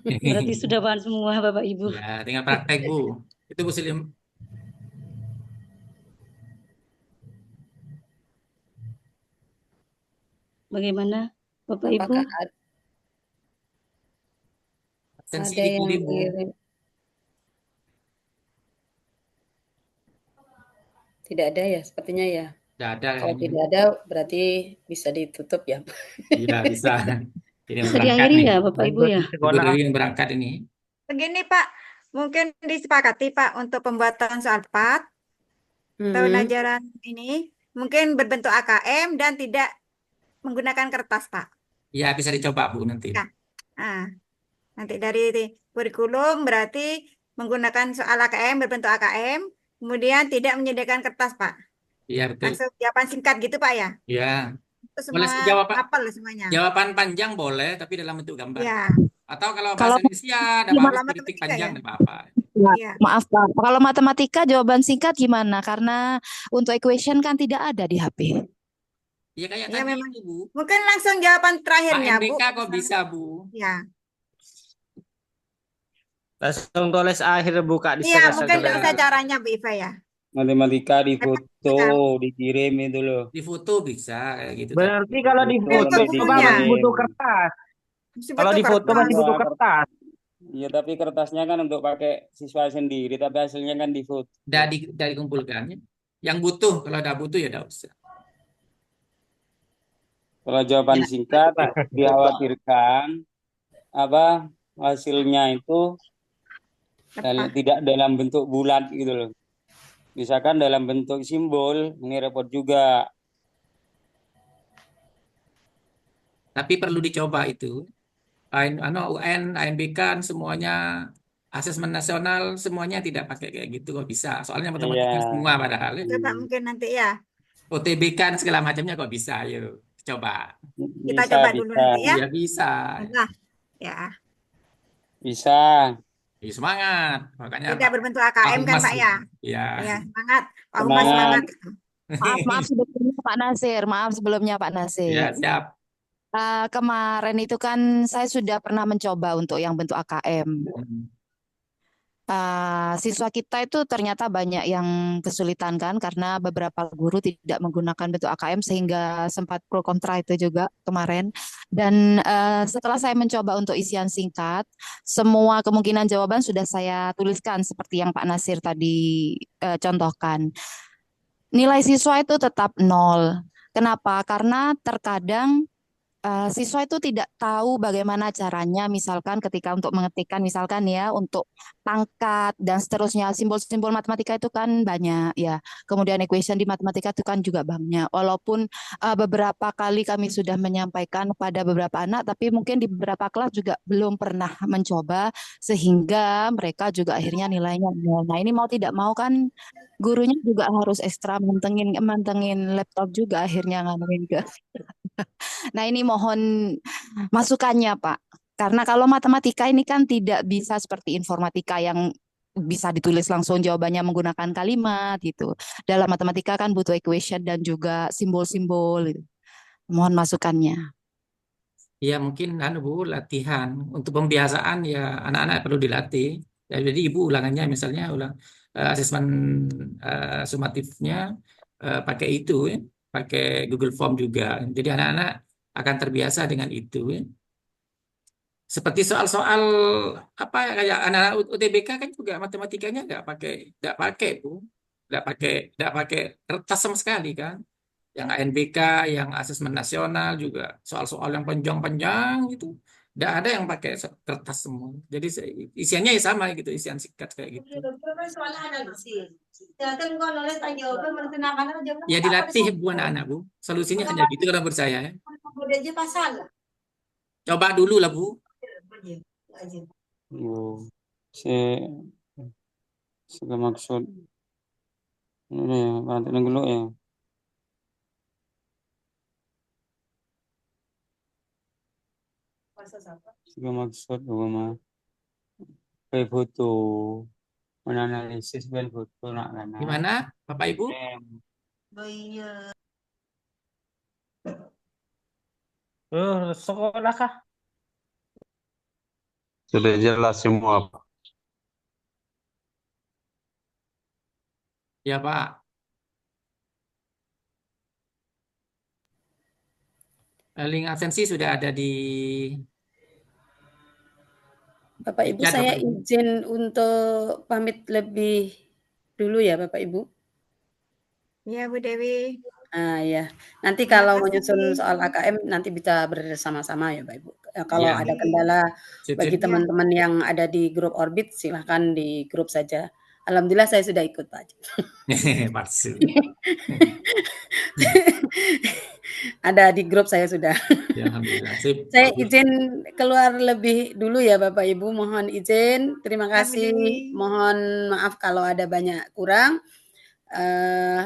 Berarti sudah paham semua Bapak Ibu. Ya, tinggal praktek, Bu. Itu Bu Silim. Bagaimana Bapak Ibu? Apakah Absensi ada yang dikirim, Bu. kirim? Tidak ada ya, sepertinya ya. Tidak ada Kalau kayaknya. tidak ada berarti bisa ditutup ya. Iya, bisa. Ini yang Bisa berangkat diakhiri nih. ya Bapak Ibu ya? Bu Sekolah. Dewi yang berangkat ini. Begini Pak, mungkin disepakati Pak untuk pembuatan soal 4 tahun ajaran ini mungkin berbentuk AKM dan tidak menggunakan kertas Pak. Ya, bisa dicoba, Bu, nanti. Ya. Nah, nanti dari kurikulum berarti menggunakan soal AKM berbentuk AKM, kemudian tidak menyediakan kertas Pak. Iya, betul. Langsung jawaban singkat gitu Pak ya. Ya, Boleh semua jawaban hafal semuanya. jawaban panjang boleh, tapi dalam bentuk gambar. Ya, Atau kalau Kalau bahasa Indonesia, ada cuma bagus kritik matematika panjang, ya. tidak apa-apa. Iya. maaf Pak, kalau matematika jawaban singkat gimana? Karena untuk equation kan tidak ada di HP. Ya kayak Ya tadi memang. itu, Bu. Mungkin langsung jawaban Pak terakhirnya, Bu. NBK kok bisa, Bu? Ya. Langsung tulis akhir buka di Iya, sekitar mungkin Sudah. bisa caranya Bu Iva ya. Matematika di Tapi foto, dikirim itu loh. Di foto bisa kayak gitu. Berarti kalau di Foto foto nanti itu bukunya. masih dikirim. butuh kertas. Mesti Kalau betul di foto kertas. masih butuh Iya, kertas. Iya, tapi kertasnya kan untuk pakai siswa sendiri, tapi hasilnya kan di foto. Dari kumpulkannya. Yang butuh, kalau ada butuh ya tidak usah. Kalau jawaban Ya. singkat dikhawatirkan apa hasilnya itu Apa? tidak dalam bentuk bulat gitu loh. Misalkan dalam bentuk simbol, ini repot juga. Tapi perlu dicoba itu. UN, ANBK kan semuanya asesmen nasional semuanya tidak pakai kayak gitu kok bisa. Soalnya matematika Iya. semua padahal. Coba mungkin nanti ya. OTBK kan segala macamnya kok bisa. Ayo coba. Kita Bisa, coba dulu nanti ya. Ya bisa. Nah, ya. Bisa. Ya, semangat. Makanya Tidak berbentuk AKM kan Humas Pak ya. Ya. Ya, semangat. Pak Humas Semangat. semangat. Maaf sebelumnya Pak Nasir, maaf sebelumnya Pak Nasir. Ya, siap. Kemarin itu kan saya sudah pernah mencoba untuk yang bentuk AKM. Siswa kita itu ternyata banyak yang kesulitan kan karena beberapa guru tidak menggunakan bentuk AKM sehingga sempat pro kontra itu juga kemarin. Dan setelah saya mencoba untuk isian singkat, semua kemungkinan jawaban sudah saya tuliskan seperti yang Pak Nasir tadi contohkan. Nilai siswa itu tetap 0. Kenapa? Karena terkadang siswa itu tidak tahu bagaimana caranya, misalkan ketika untuk mengetikkan, misalkan ya, untuk pangkat dan seterusnya, simbol-simbol matematika itu kan banyak ya. Kemudian equation di matematika itu kan juga banyak. Walaupun beberapa kali kami sudah menyampaikan pada beberapa anak, tapi mungkin di beberapa kelas juga belum pernah mencoba, sehingga mereka juga akhirnya nilainya nol. Nah, ini mau tidak mau kan gurunya juga harus ekstra mantengin laptop juga akhirnya nganuin ke. Nah, ini mohon masukannya, Pak. Karena kalau matematika ini kan tidak bisa seperti informatika yang bisa ditulis langsung jawabannya menggunakan kalimat gitu. Dalam matematika kan butuh equation dan juga simbol-simbol gitu. Mohon masukannya. Ya mungkin Bu latihan untuk pembiasaan ya anak-anak perlu dilatih. Ya, jadi Ibu ulangannya misalnya asesmen sumatifnya pakai itu ya, pakai Google Form juga. Jadi anak-anak akan terbiasa dengan itu ya. Seperti soal-soal apa ya kayak anak-anak UTBK kan juga matematikanya nggak pakai Bu, nggak pakai kertas sama sekali kan. Yang ANBK, yang asesmen nasional juga soal-soal yang panjang-panjang itu nggak ada yang pakai kertas semua. Jadi isiannya ya sama gitu, isian singkat kayak gitu. Ya dilatih Bu anak-anak Bu. Solusinya hanya gitu kalau menurut saya. Coba dulu lah Bu. Segala maksud ini ya, nanti dulu ya. Segala maksud mah kayak foto menganalisis ben foto nak kan. Gimana Bapak Ibu? Sekolah kah? Sudah jelas semua, Pak. Ya Pak. Link absensi sudah ada di Bapak Ibu, saya izin untuk pamit lebih dulu ya Bapak Ibu. Iya Bu Dewi. Ya, nanti kalau menyusun soal AKM nanti bisa bersama-sama ya Bapak Ibu. Kalau Ya. ada kendala bagi Ya. teman-teman yang ada di grup Orbit silahkan di grup saja. Alhamdulillah saya sudah ikut Pak. Maksud. Ada di grup saya sudah. Ya, alhamdulillah. Sip. Saya izin keluar lebih dulu ya Bapak Ibu, mohon izin. Terima kasih. Mohon maaf kalau ada banyak kurang.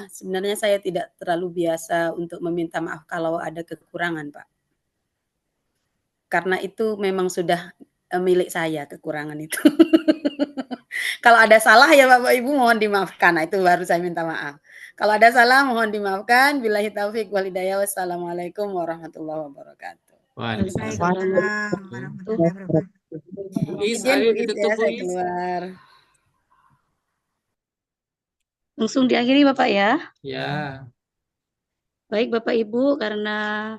sebenarnya saya tidak terlalu biasa untuk meminta maaf kalau ada kekurangan, Pak. Karena itu memang sudah milik saya kekurangan itu. Kalau ada salah ya Bapak Ibu mohon dimaafkan. Nah, itu baru saya minta maaf. Kalau ada salah mohon dimaafkan. Billahi taufik wal hidayah. Wassalamualaikum warahmatullahi wabarakatuh. Waalaikumsalam warahmatullahi wabarakatuh. Izin begitu ya, saya keluar. Langsung diakhiri Bapak ya. Ya. Baik Bapak Ibu, karena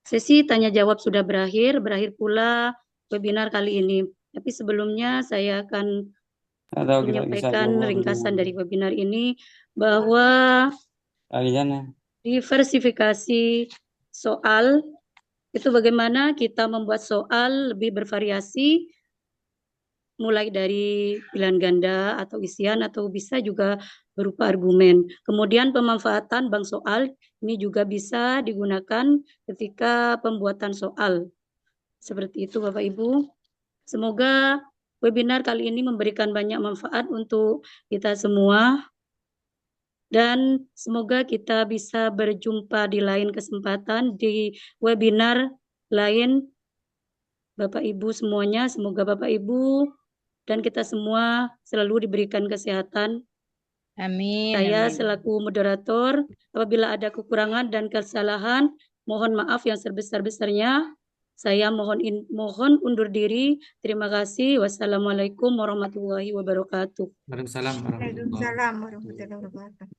sesi tanya jawab sudah berakhir pula webinar kali ini. Tapi sebelumnya saya akan menyampaikan ringkasan dari webinar ini bahwa diversifikasi soal itu bagaimana kita membuat soal lebih bervariasi, mulai dari pilihan ganda atau isian atau bisa juga berupa argumen. Kemudian pemanfaatan bank soal ini juga bisa digunakan ketika pembuatan soal. Seperti itu Bapak Ibu. Semoga webinar kali ini memberikan banyak manfaat untuk kita semua. Dan semoga kita bisa berjumpa di lain kesempatan di webinar lain. Bapak Ibu semuanya, semoga Bapak Ibu dan kita semua selalu diberikan kesehatan. Amin. Saya Amin. selaku moderator, apabila ada kekurangan dan kesalahan, mohon maaf yang sebesar-besarnya. Saya mohon undur diri. Terima kasih. Wassalamualaikum warahmatullahi wabarakatuh. Waalaikumsalam warahmatullahi wabarakatuh. Waalaikumsalam warahmatullahi wabarakatuh.